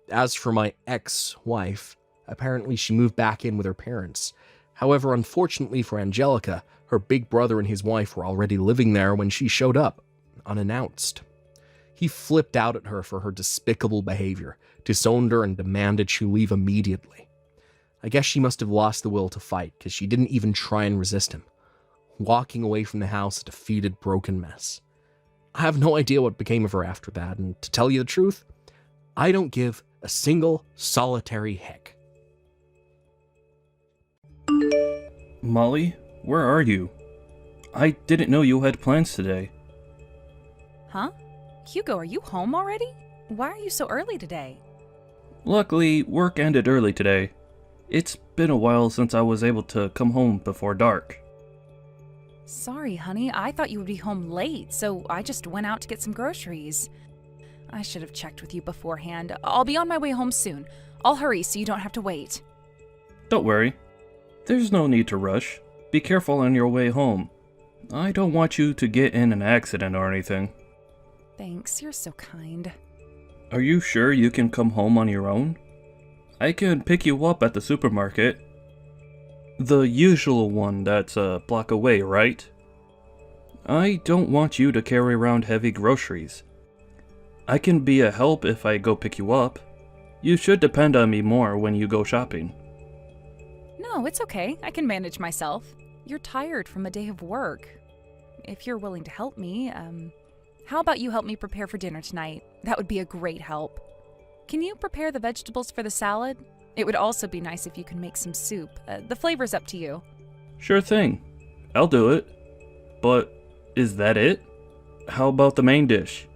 A: As for my ex-wife, apparently she moved back in with her parents. However, unfortunately for Angelica, her big brother and his wife were already living there when she showed up, unannounced. He flipped out at her for her despicable behavior, disowned her, and demanded she leave immediately. I guess she must have lost the will to fight, because she didn't even try and resist him, walking away from the house a defeated, broken mess. I have no idea what became of her after that, and to tell you the truth, I don't give a single solitary heck.
C: Molly, where are you? I didn't know you had plans today.
D: Huh? Hugo, are you home already? Why are you so early today?
C: Luckily, work ended early today. It's been a while since I was able to come home before dark.
D: Sorry, honey. I thought you would be home late, so I just went out to get some groceries. I should have checked with you beforehand. I'll be on my way home soon. I'll hurry so you don't have to wait.
C: Don't worry. There's no need to rush. Be careful on your way home. I don't want you to get in an accident or anything.
D: Thanks, you're so kind.
C: Are you sure you can come home on your own? I can pick you up at the supermarket. The usual one that's a block away, right? I don't want you to carry around heavy groceries. I can be a help if I go pick you up. You should depend on me more when you go shopping.
D: No, it's okay. I can manage myself. You're tired from a day of work. If you're willing to help me, how about you help me prepare for dinner tonight? That would be a great help. Can you prepare the vegetables for the salad? It would also be nice if you could make some soup. The flavor's up to you.
C: Sure thing. I'll do it. But is that it? How about the main dish?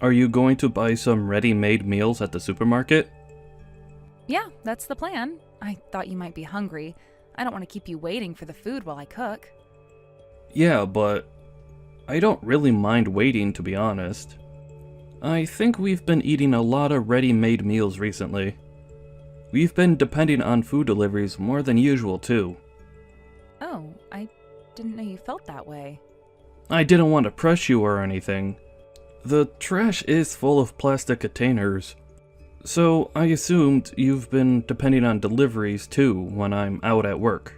C: Are you going to buy some ready-made meals at the supermarket?
D: Yeah, that's the plan. I thought you might be hungry. I don't want to keep you waiting for the food while I cook.
C: Yeah, but I don't really mind waiting, to be honest. I think we've been eating a lot of ready-made meals recently. We've been depending on food deliveries more than usual, too.
D: Oh, I didn't know you felt that way.
C: I didn't want to press you or anything. The trash is full of plastic containers, so I assumed you've been depending on deliveries too when I'm out at work.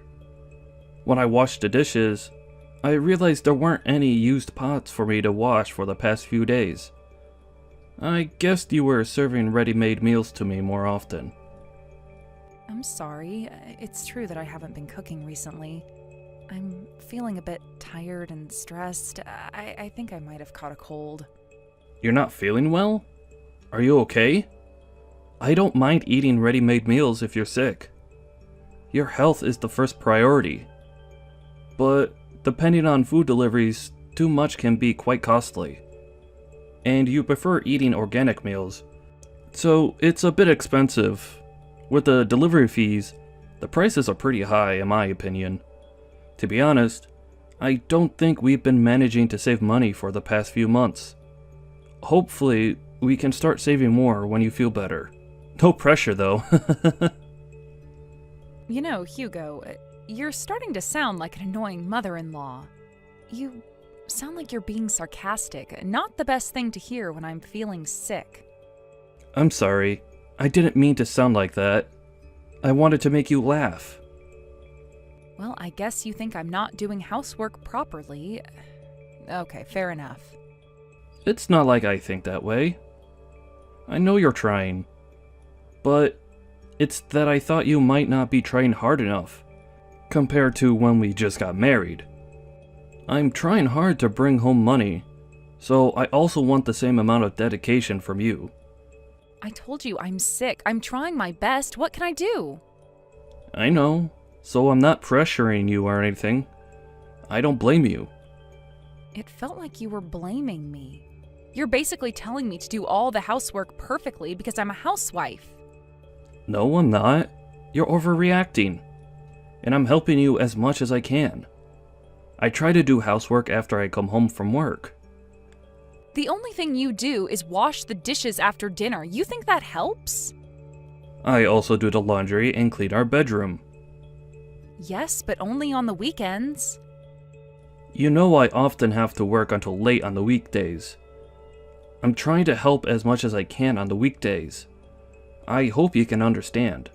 C: When I washed the dishes, I realized there weren't any used pots for me to wash for the past few days. I guessed you were serving ready-made meals to me more often.
D: I'm sorry. It's true that I haven't been cooking recently. I'm feeling a bit tired and stressed. I think I might have caught a cold.
C: You're not feeling well? Are you okay? I don't mind eating ready-made meals if you're sick. Your health is the first priority. But depending on food deliveries, too much can be quite costly. And you prefer eating organic meals, so it's a bit expensive. With the delivery fees, the prices are pretty high in my opinion. To be honest, I don't think we've been managing to save money for the past few months. Hopefully, we can start saving more when you feel better. No pressure though.
D: You know, Hugo, you're starting to sound like an annoying mother-in-law. You sound like you're being sarcastic. Not the best thing to hear when I'm feeling sick.
C: I'm sorry. I didn't mean to sound like that. I wanted to make you laugh.
D: Well, I guess you think I'm not doing housework properly. Okay, fair enough.
C: It's not like I think that way. I know you're trying. But it's that I thought you might not be trying hard enough, compared to when we just got married. I'm trying hard to bring home money, so I also want the same amount of dedication from you.
D: I told you I'm sick. I'm trying my best. What can I do?
C: I know, so I'm not pressuring you or anything. I don't blame you.
D: It felt like you were blaming me. You're basically telling me to do all the housework perfectly because I'm a housewife.
C: No, I'm not. You're overreacting. And I'm helping you as much as I can. I try to do housework after I come home from work.
D: The only thing you do is wash the dishes after dinner. You think that helps?
C: I also do the laundry and clean our bedroom.
D: Yes, but only on the weekends.
C: You know I often have to work until late on the weekdays. I'm trying to help as much as I can on the weekdays. I hope you can understand.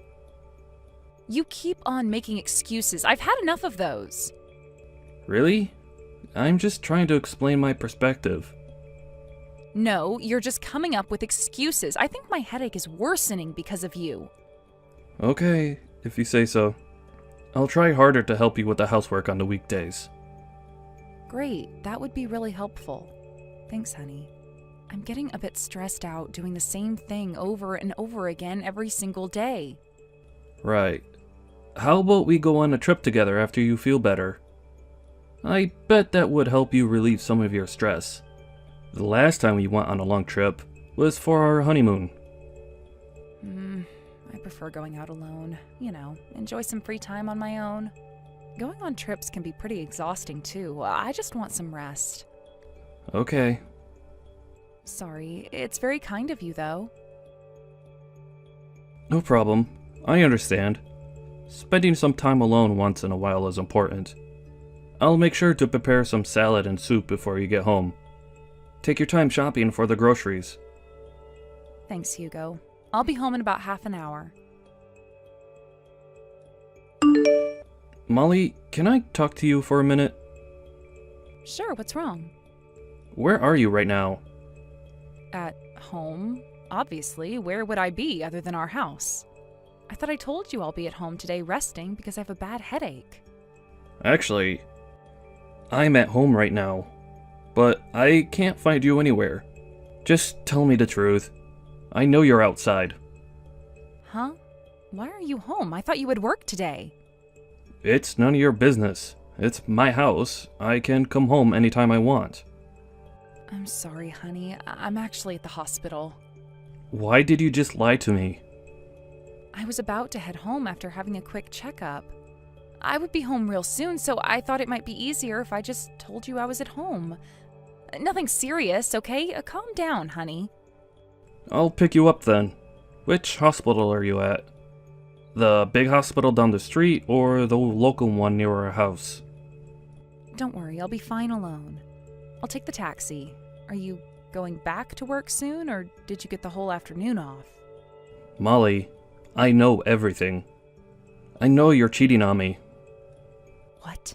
D: You keep on making excuses. I've had enough of those.
C: Really? I'm just trying to explain my perspective.
D: No, you're just coming up with excuses. I think my headache is worsening because of you.
C: Okay, if you say so. I'll try harder to help you with the housework on the weekdays.
D: Great, that would be really helpful. Thanks, honey. I'm getting a bit stressed out doing the same thing over and over again every single day.
C: Right. How about we go on a trip together after you feel better? I bet that would help you relieve some of your stress. The last time we went on a long trip was for our honeymoon.
D: I prefer going out alone. You know, enjoy some free time on my own. Going on trips can be pretty exhausting too. I just want some rest.
C: Okay.
D: Sorry, it's very kind of you though.
C: No problem. I understand. spending some time alone once in a while is important. I'll make sure to prepare some salad and soup before you get home. Take your time shopping for the groceries.
D: Thanks, Hugo. I'll be home in about half an hour.
C: Molly, can I talk to you for a minute?
D: Sure, what's wrong?
C: Where are you right now?
D: At home? Obviously, where would I be other than our house? I thought I told you I'll be at home today resting because I have a bad headache.
C: Actually, I'm at home right now, but I can't find you anywhere. Just tell me the truth. I know you're outside.
D: Huh? Why are you home? I thought you would work today.
C: It's none of your business. It's my house. I can come home anytime I want.
D: I'm sorry, honey. I'm actually at the hospital.
C: Why did you just lie to me?
D: I was about to head home after having a quick checkup. I would be home real soon, so I thought it might be easier if I just told you I was at home. Nothing serious, okay? Calm down, honey.
C: I'll pick you up then. Which hospital are you at? The big hospital down the street or the local one near our house?
D: Don't worry, I'll be fine alone. I'll take the taxi. Are you going back to work soon, or did you get the whole afternoon off?
C: Molly, I know everything. I know you're cheating on me.
D: What?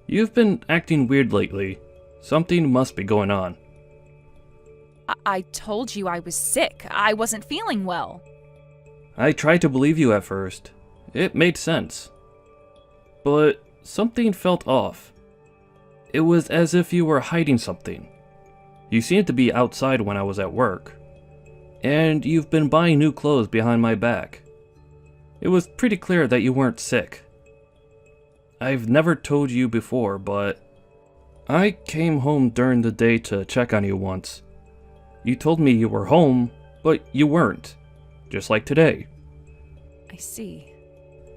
C: You've been acting weird lately. Something must be going on.
D: I told you I was sick. I wasn't feeling well.
C: I tried to believe you at first. It made sense. But something felt off. It was as if you were hiding something. You seemed to be outside when I was at work. And you've been buying new clothes behind my back. It was pretty clear that you weren't sick. I've never told you before, but I came home during the day to check on you once. You told me you were home, but you weren't. Just like today.
D: I see.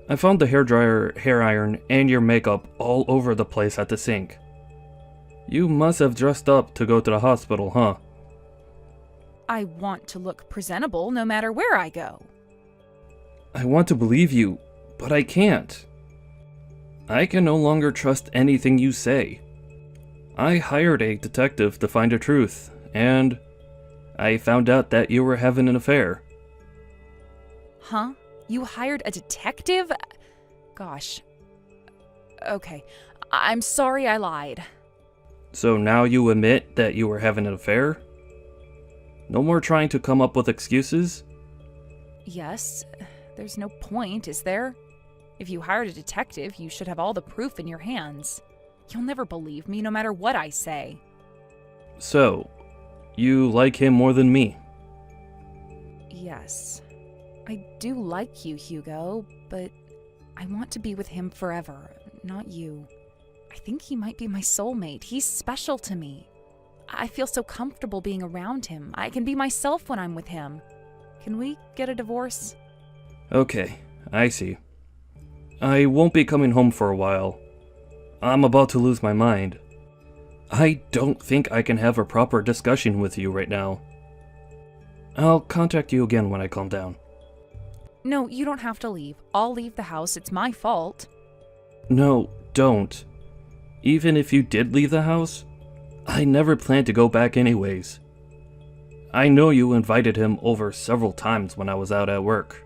C: I found the hairdryer, hair iron, and your makeup all over the place at the sink. You must have dressed up to go to the hospital, huh?
D: I want to look presentable no matter where I go.
C: I want to believe you, but I can't. I can no longer trust anything you say. I hired a detective to find the truth, and I found out that you were having an affair.
D: Huh? You hired a detective? Gosh. Okay. I'm sorry I lied.
C: So now you admit that you were having an affair? No more trying to come up with excuses?
D: Yes. There's no point, is there? If you hired a detective, you should have all the proof in your hands. You'll never believe me, no matter what I say.
C: So, you like him more than me?
D: Yes. I do like you, Hugo, but I want to be with him forever, not you. I think he might be my soulmate. He's special to me. I feel so comfortable being around him. I can be myself when I'm with him. Can we get a divorce?
C: Okay, I see. I won't be coming home for a while. I'm about to lose my mind. I don't think I can have a proper discussion with you right now. I'll contact you again when I calm down.
D: No, you don't have to leave. I'll leave the house. It's my fault.
C: No, don't. Even if you did leave the house, I never planned to go back anyways. I know you invited him over several times when I was out at work.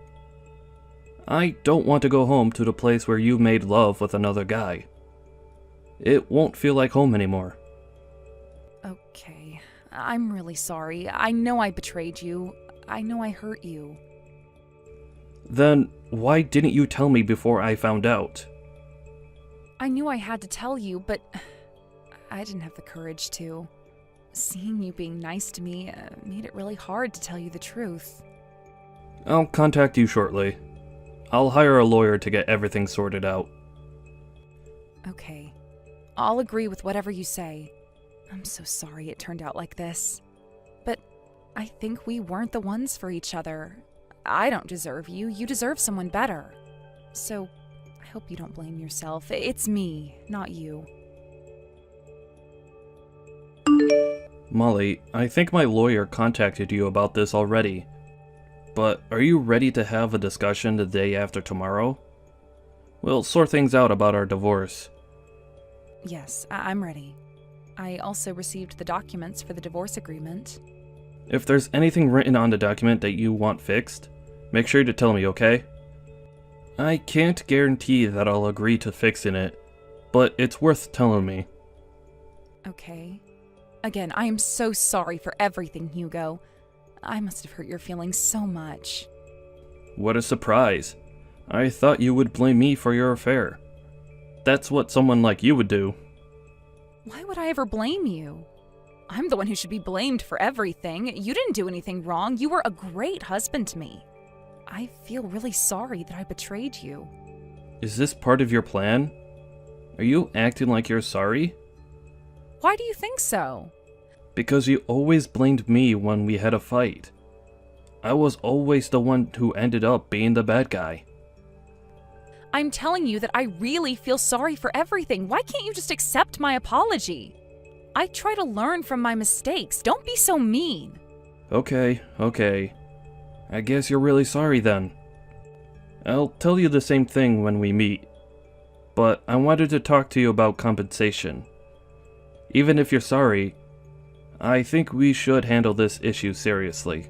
C: I don't want to go home to the place where you made love with another guy. It won't feel like home anymore.
D: Okay. I'm really sorry. I know I betrayed you. I know I hurt you.
C: Then why didn't you tell me before I found out?
D: I knew I had to tell you, but I didn't have the courage to. Seeing you being nice to me made it really hard to tell you the truth.
C: I'll contact you shortly. I'll hire a lawyer to get everything sorted out.
D: Okay. I'll agree with whatever you say. I'm so sorry it turned out like this. But I think we weren't the ones for each other. I don't deserve you. You deserve someone better. So I hope you don't blame yourself. It's me, not you.
C: Molly, I think my lawyer contacted you about this already. But are you ready to have a discussion the day after tomorrow? We'll sort things out about our divorce.
D: Yes, I'm ready. I also received the documents for the divorce agreement.
C: If there's anything written on the document that you want fixed, make sure to tell me, okay? I can't guarantee that I'll agree to fixing it, but it's worth telling me.
D: Okay. Again, I am so sorry for everything, Hugo. I must have hurt your feelings so much.
C: What a surprise. I thought you would blame me for your affair. That's what someone like you would do.
D: Why would I ever blame you? I'm the one who should be blamed for everything. You didn't do anything wrong. You were a great husband to me. I feel really sorry that I betrayed you.
C: Is this part of your plan? Are you acting like you're sorry?
D: Why do you think so?
C: Because you always blamed me when we had a fight. I was always the one who ended up being the bad guy.
D: I'm telling you that I really feel sorry for everything. Why can't you just accept my apology? I try to learn from my mistakes. Don't be so mean.
C: Okay. I guess you're really sorry then. I'll tell you the same thing when we meet. But I wanted to talk to you about compensation. Even if you're sorry, I think we should handle this issue seriously.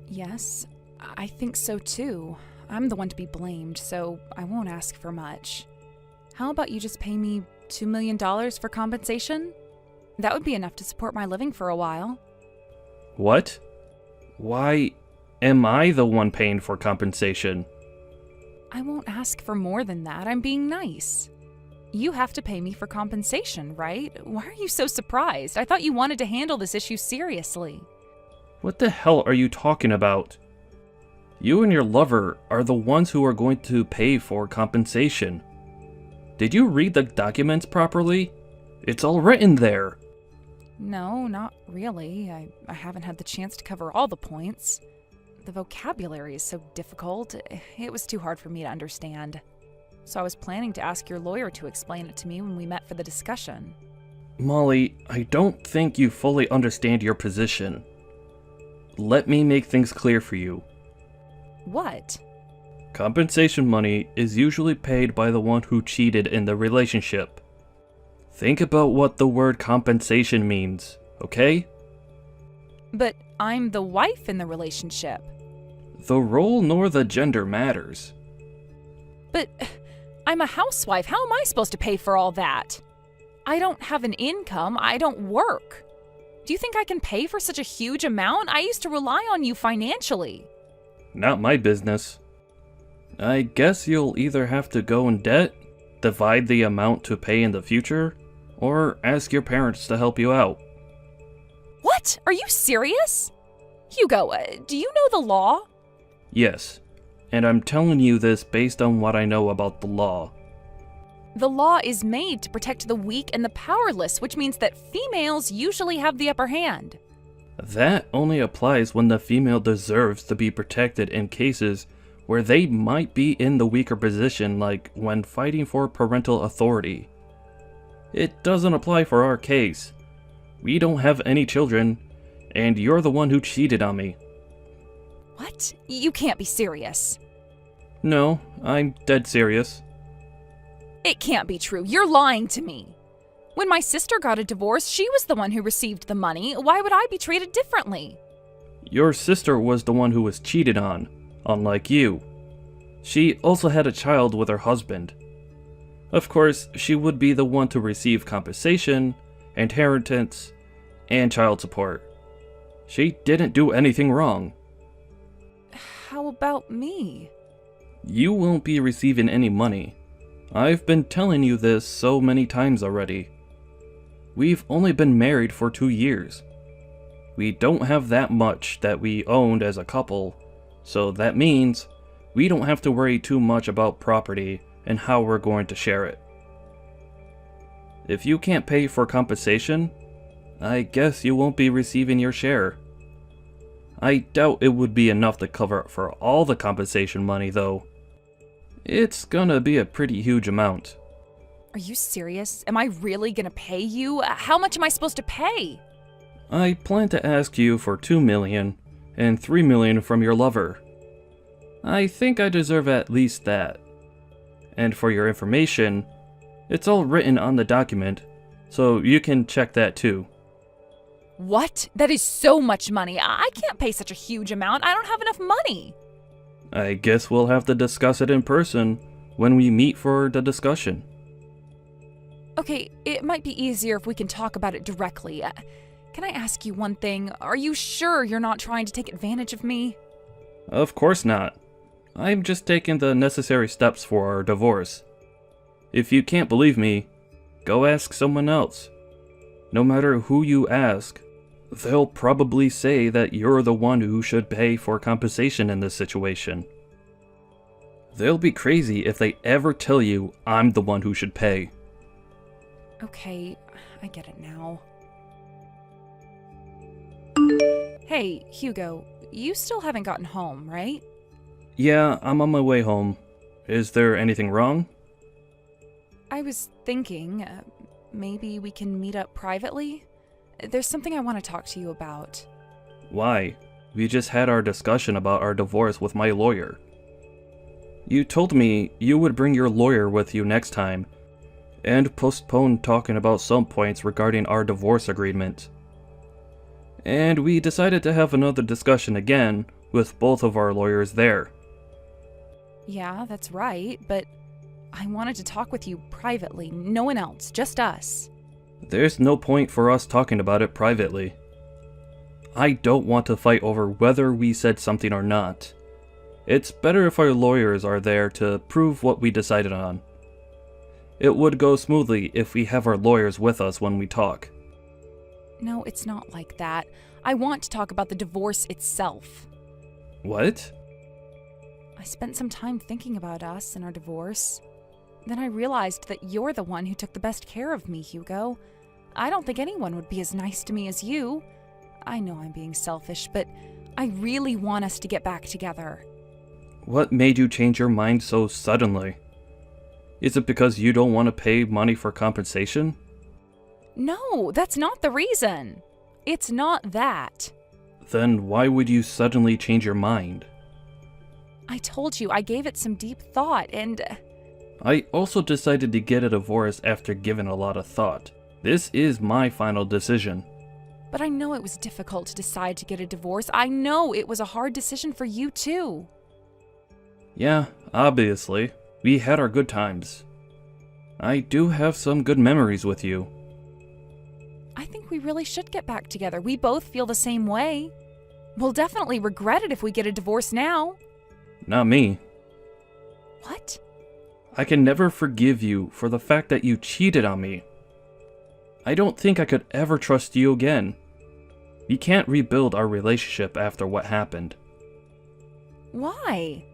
D: Yes, I think so too. I'm the one to be blamed, so I won't ask for much. How about you just pay me $2 million for compensation? That would be enough to support my living for a while.
C: What? Why am I the one paying for compensation?
D: I won't ask for more than that. I'm being nice. You have to pay me for compensation, right? Why are you so surprised? I thought you wanted to handle this issue seriously.
C: What the hell are you talking about? You and your lover are the ones who are going to pay for compensation. Did you read the documents properly? It's all written there.
D: No, not really. I haven't had the chance to cover all the points. The vocabulary is so difficult, it was too hard for me to understand. So I was planning to ask your lawyer to explain it to me when we met for the discussion.
C: Molly, I don't think you fully understand your position. Let me make things clear for you.
D: What?
C: Compensation money is usually paid by the one who cheated in the relationship. Think about what the word compensation means, okay?
D: But I'm the wife in the relationship.
C: The role nor the gender matters.
D: But I'm a housewife. How am I supposed to pay for all that? I don't have an income. I don't work. Do you think I can pay for such a huge amount? I used to rely on you financially.
C: Not my business. I guess you'll either have to go in debt, divide the amount to pay in the future, or ask your parents to help you out.
D: What? Are you serious? Hugo, do you know the law?
C: Yes, and I'm telling you this based on what I know about the law.
D: The law is made to protect the weak and the powerless, which means that females usually have the upper hand.
C: That only applies when the female deserves to be protected in cases where they might be in the weaker position, like when fighting for parental authority. It doesn't apply for our case. We don't have any children, and you're the one who cheated on me.
D: What? You can't be serious.
C: No, I'm dead serious.
D: It can't be true. You're lying to me. When my sister got a divorce, she was the one who received the money. Why would I be treated differently?
C: Your sister was the one who was cheated on, unlike you. She also had a child with her husband. Of course, she would be the one to receive compensation, inheritance, and child support. She didn't do anything wrong.
D: How about me?
C: You won't be receiving any money. I've been telling you this so many times already. We've only been married for 2 years. We don't have that much that we owned as a couple, so that means we don't have to worry too much about property and how we're going to share it. If you can't pay for compensation, I guess you won't be receiving your share. I doubt it would be enough to cover for all the compensation money, though. It's gonna be a pretty huge amount.
D: Are you serious? Am I really gonna pay you? How much am I supposed to pay?
C: I plan to ask you for $2 million and $3 million from your lover. I think I deserve at least that. And for your information, it's all written on the document, so you can check that too.
D: What? That is so much money. I can't pay such a huge amount. I don't have enough money.
C: I guess we'll have to discuss it in person when we meet for the discussion.
D: Okay, it might be easier if we can talk about it directly. Can I ask you one thing? Are you sure you're not trying to take advantage of me?
C: Of course not. I'm just taking the necessary steps for our divorce. If you can't believe me, go ask someone else. No matter who you ask, they'll probably say that you're the one who should pay for compensation in this situation. They'll be crazy if they ever tell you I'm the one who should pay.
D: Okay, I get it now. Hey, Hugo, you still haven't gotten home, right?
C: Yeah, I'm on my way home. Is there anything wrong?
D: I was thinking, maybe we can meet up privately? There's something I want to talk to you about.
C: Why? We just had our discussion about our divorce with my lawyer. You told me you would bring your lawyer with you next time, and postpone talking about some points regarding our divorce agreement. And we decided to have another discussion again with both of our lawyers there.
D: Yeah, that's right, but I wanted to talk with you privately, no one else, just us.
C: There's no point for us talking about it privately. I don't want to fight over whether we said something or not. It's better if our lawyers are there to prove what we decided on. It would go smoothly if we have our lawyers with us when we talk.
D: No, it's not like that. I want to talk about the divorce itself.
C: What?
D: I spent some time thinking about us and our divorce. Then I realized that you're the one who took the best care of me, Hugo. I don't think anyone would be as nice to me as you. I know I'm being selfish, but I really want us to get back together.
C: What made you change your mind so suddenly? Is it because you don't want to pay money for compensation?
D: No, that's not the reason. It's not that.
C: Then why would you suddenly change your mind?
D: I told you I gave it some deep thought and...
C: I also decided to get a divorce after giving a lot of thought. This is my final decision.
D: But I know it was difficult to decide to get a divorce. I know it was a hard decision for you too.
C: Yeah, obviously. We had our good times. I do have some good memories with you.
D: I think we really should get back together. We both feel the same way. We'll definitely regret it if we get a divorce now.
C: Not me.
D: What?
C: I can never forgive you for the fact that you cheated on me. I don't think I could ever trust you again. We can't rebuild our relationship after what happened.
D: Why?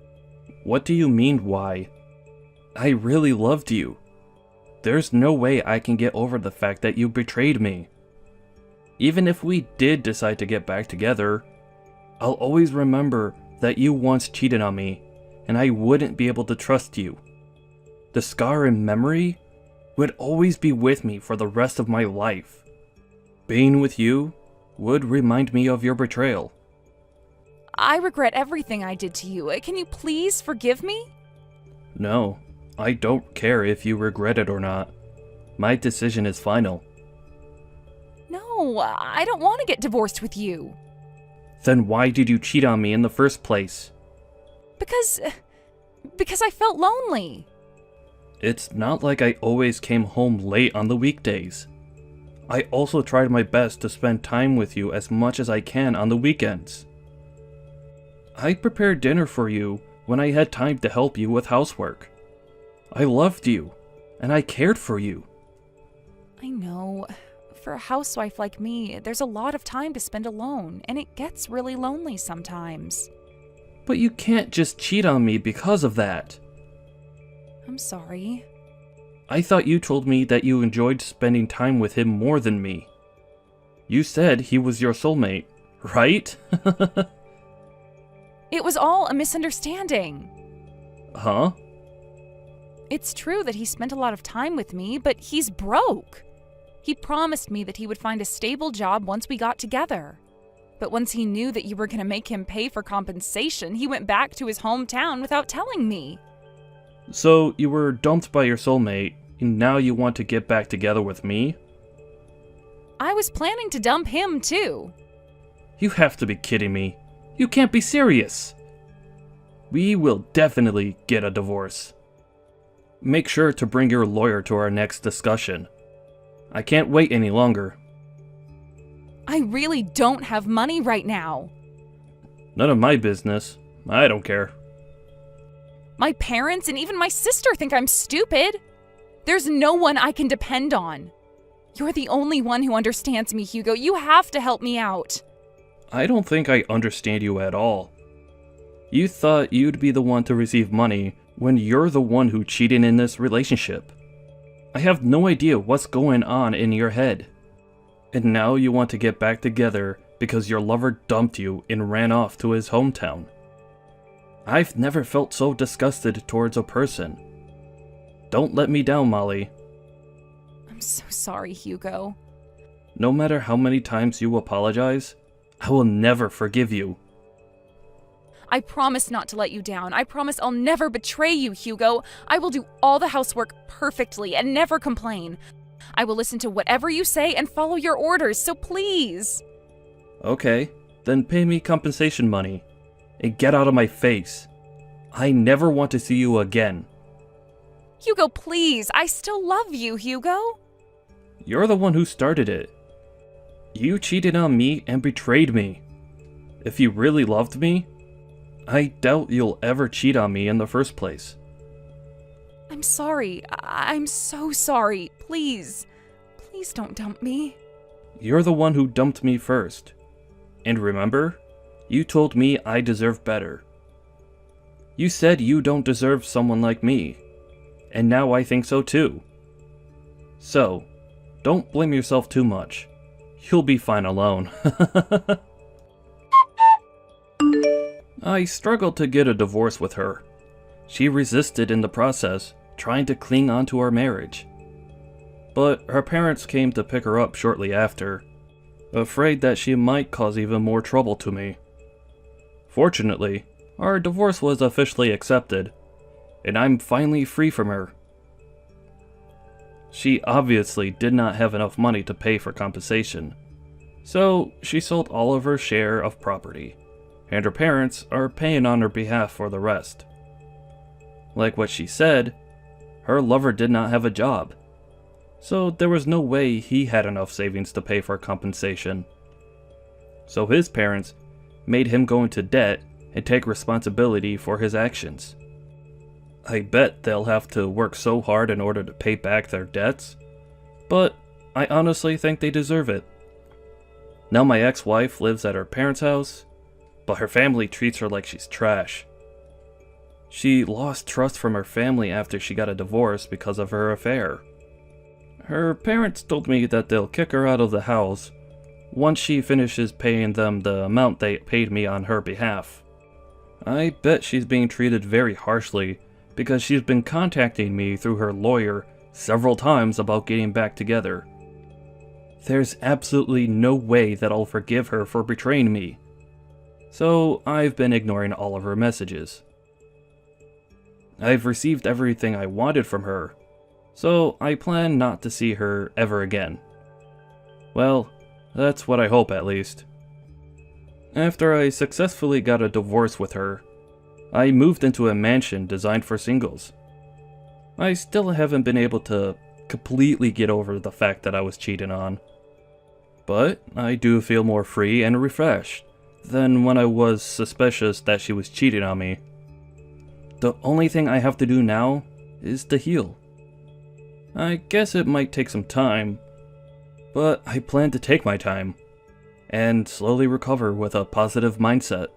C: What do you mean, why? I really loved you. There's no way I can get over the fact that you betrayed me. Even if we did decide to get back together, I'll always remember that you once cheated on me, and I wouldn't be able to trust you. The scar in memory would always be with me for the rest of my life. Being with you would remind me of your betrayal.
D: I regret everything I did to you. Can you please forgive me?
C: No, I don't care if you regret it or not. My decision is final.
D: No, I don't want to get divorced with you.
C: Then why did you cheat on me in the first place?
D: Because I felt lonely.
C: It's not like I always came home late on the weekdays. I also tried my best to spend time with you as much as I can on the weekends. I prepared dinner for you when I had time to help you with housework. I loved you, and I cared for you.
D: I know. For a housewife like me, there's a lot of time to spend alone, and it gets really lonely sometimes.
C: But you can't just cheat on me because of that.
D: I'm sorry.
C: I thought you told me that you enjoyed spending time with him more than me. You said he was your soulmate, right?
D: It was all a misunderstanding.
C: Huh?
D: It's true that he spent a lot of time with me, but he's broke. He promised me that he would find a stable job once we got together. But once he knew that you were going to make him pay for compensation, he went back to his hometown without telling me.
C: So, you were dumped by your soulmate, and now you want to get back together with me?
D: I was planning to dump him too.
C: You have to be kidding me. You can't be serious. We will definitely get a divorce. Make sure to bring your lawyer to our next discussion. I can't wait any longer.
D: I really don't have money right now.
C: None of my business. I don't care.
D: My parents and even my sister think I'm stupid. There's no one I can depend on. You're the only one who understands me, Hugo. You have to help me out.
C: I don't think I understand you at all. You thought you'd be the one to receive money when you're the one who cheated in this relationship. I have no idea what's going on in your head. And now you want to get back together because your lover dumped you and ran off to his hometown. I've never felt so disgusted towards a person. Don't let me down, Molly.
D: I'm so sorry, Hugo.
C: No matter how many times you apologize, I will never forgive you.
D: I promise not to let you down. I promise I'll never betray you, Hugo. I will do all the housework perfectly and never complain. I will listen to whatever you say and follow your orders, so please.
C: Okay, then pay me compensation money. And get out of my face. I never want to see you again.
D: Hugo, please. I still love you, Hugo.
C: You're the one who started it. You cheated on me and betrayed me. If you really loved me, I doubt you'll ever cheat on me in the first place.
D: I'm sorry. I'm so sorry. Please. Please don't dump me.
C: You're the one who dumped me first. And remember, you told me I deserve better. You said you don't deserve someone like me. And now I think so too. So, don't blame yourself too much. You'll be fine alone. I struggled to get a divorce with her. She resisted in the process, trying to cling on to our marriage. But her parents came to pick her up shortly after, afraid that she might cause even more trouble to me. Fortunately, our divorce was officially accepted, and I'm finally free from her. She obviously did not have enough money to pay for compensation, so she sold all of her share of property, and her parents are paying on her behalf for the rest. Like what she said, her lover did not have a job, so there was no way he had enough savings to pay for compensation. So his parents made him go into debt and take responsibility for his actions. I bet they'll have to work so hard in order to pay back their debts, but I honestly think they deserve it. Now my ex-wife lives at her parents' house, but her family treats her like she's trash. She lost trust from her family after she got a divorce because of her affair. Her parents told me that they'll kick her out of the house once she finishes paying them the amount they paid me on her behalf. I bet she's being treated very harshly because she's been contacting me through her lawyer several times about getting back together. There's absolutely no way that I'll forgive her for betraying me. So I've been ignoring all of her messages. I've received everything I wanted from her, so I plan not to see her ever again. Well, that's what I hope at least. After I successfully got a divorce with her, I moved into a mansion designed for singles. I still haven't been able to completely get over the fact that I was cheated on. But I do feel more free and refreshed than when I was suspicious that she was cheating on me. The only thing I have to do now is to heal. I guess it might take some time, but I plan to take my time and slowly recover with a positive mindset.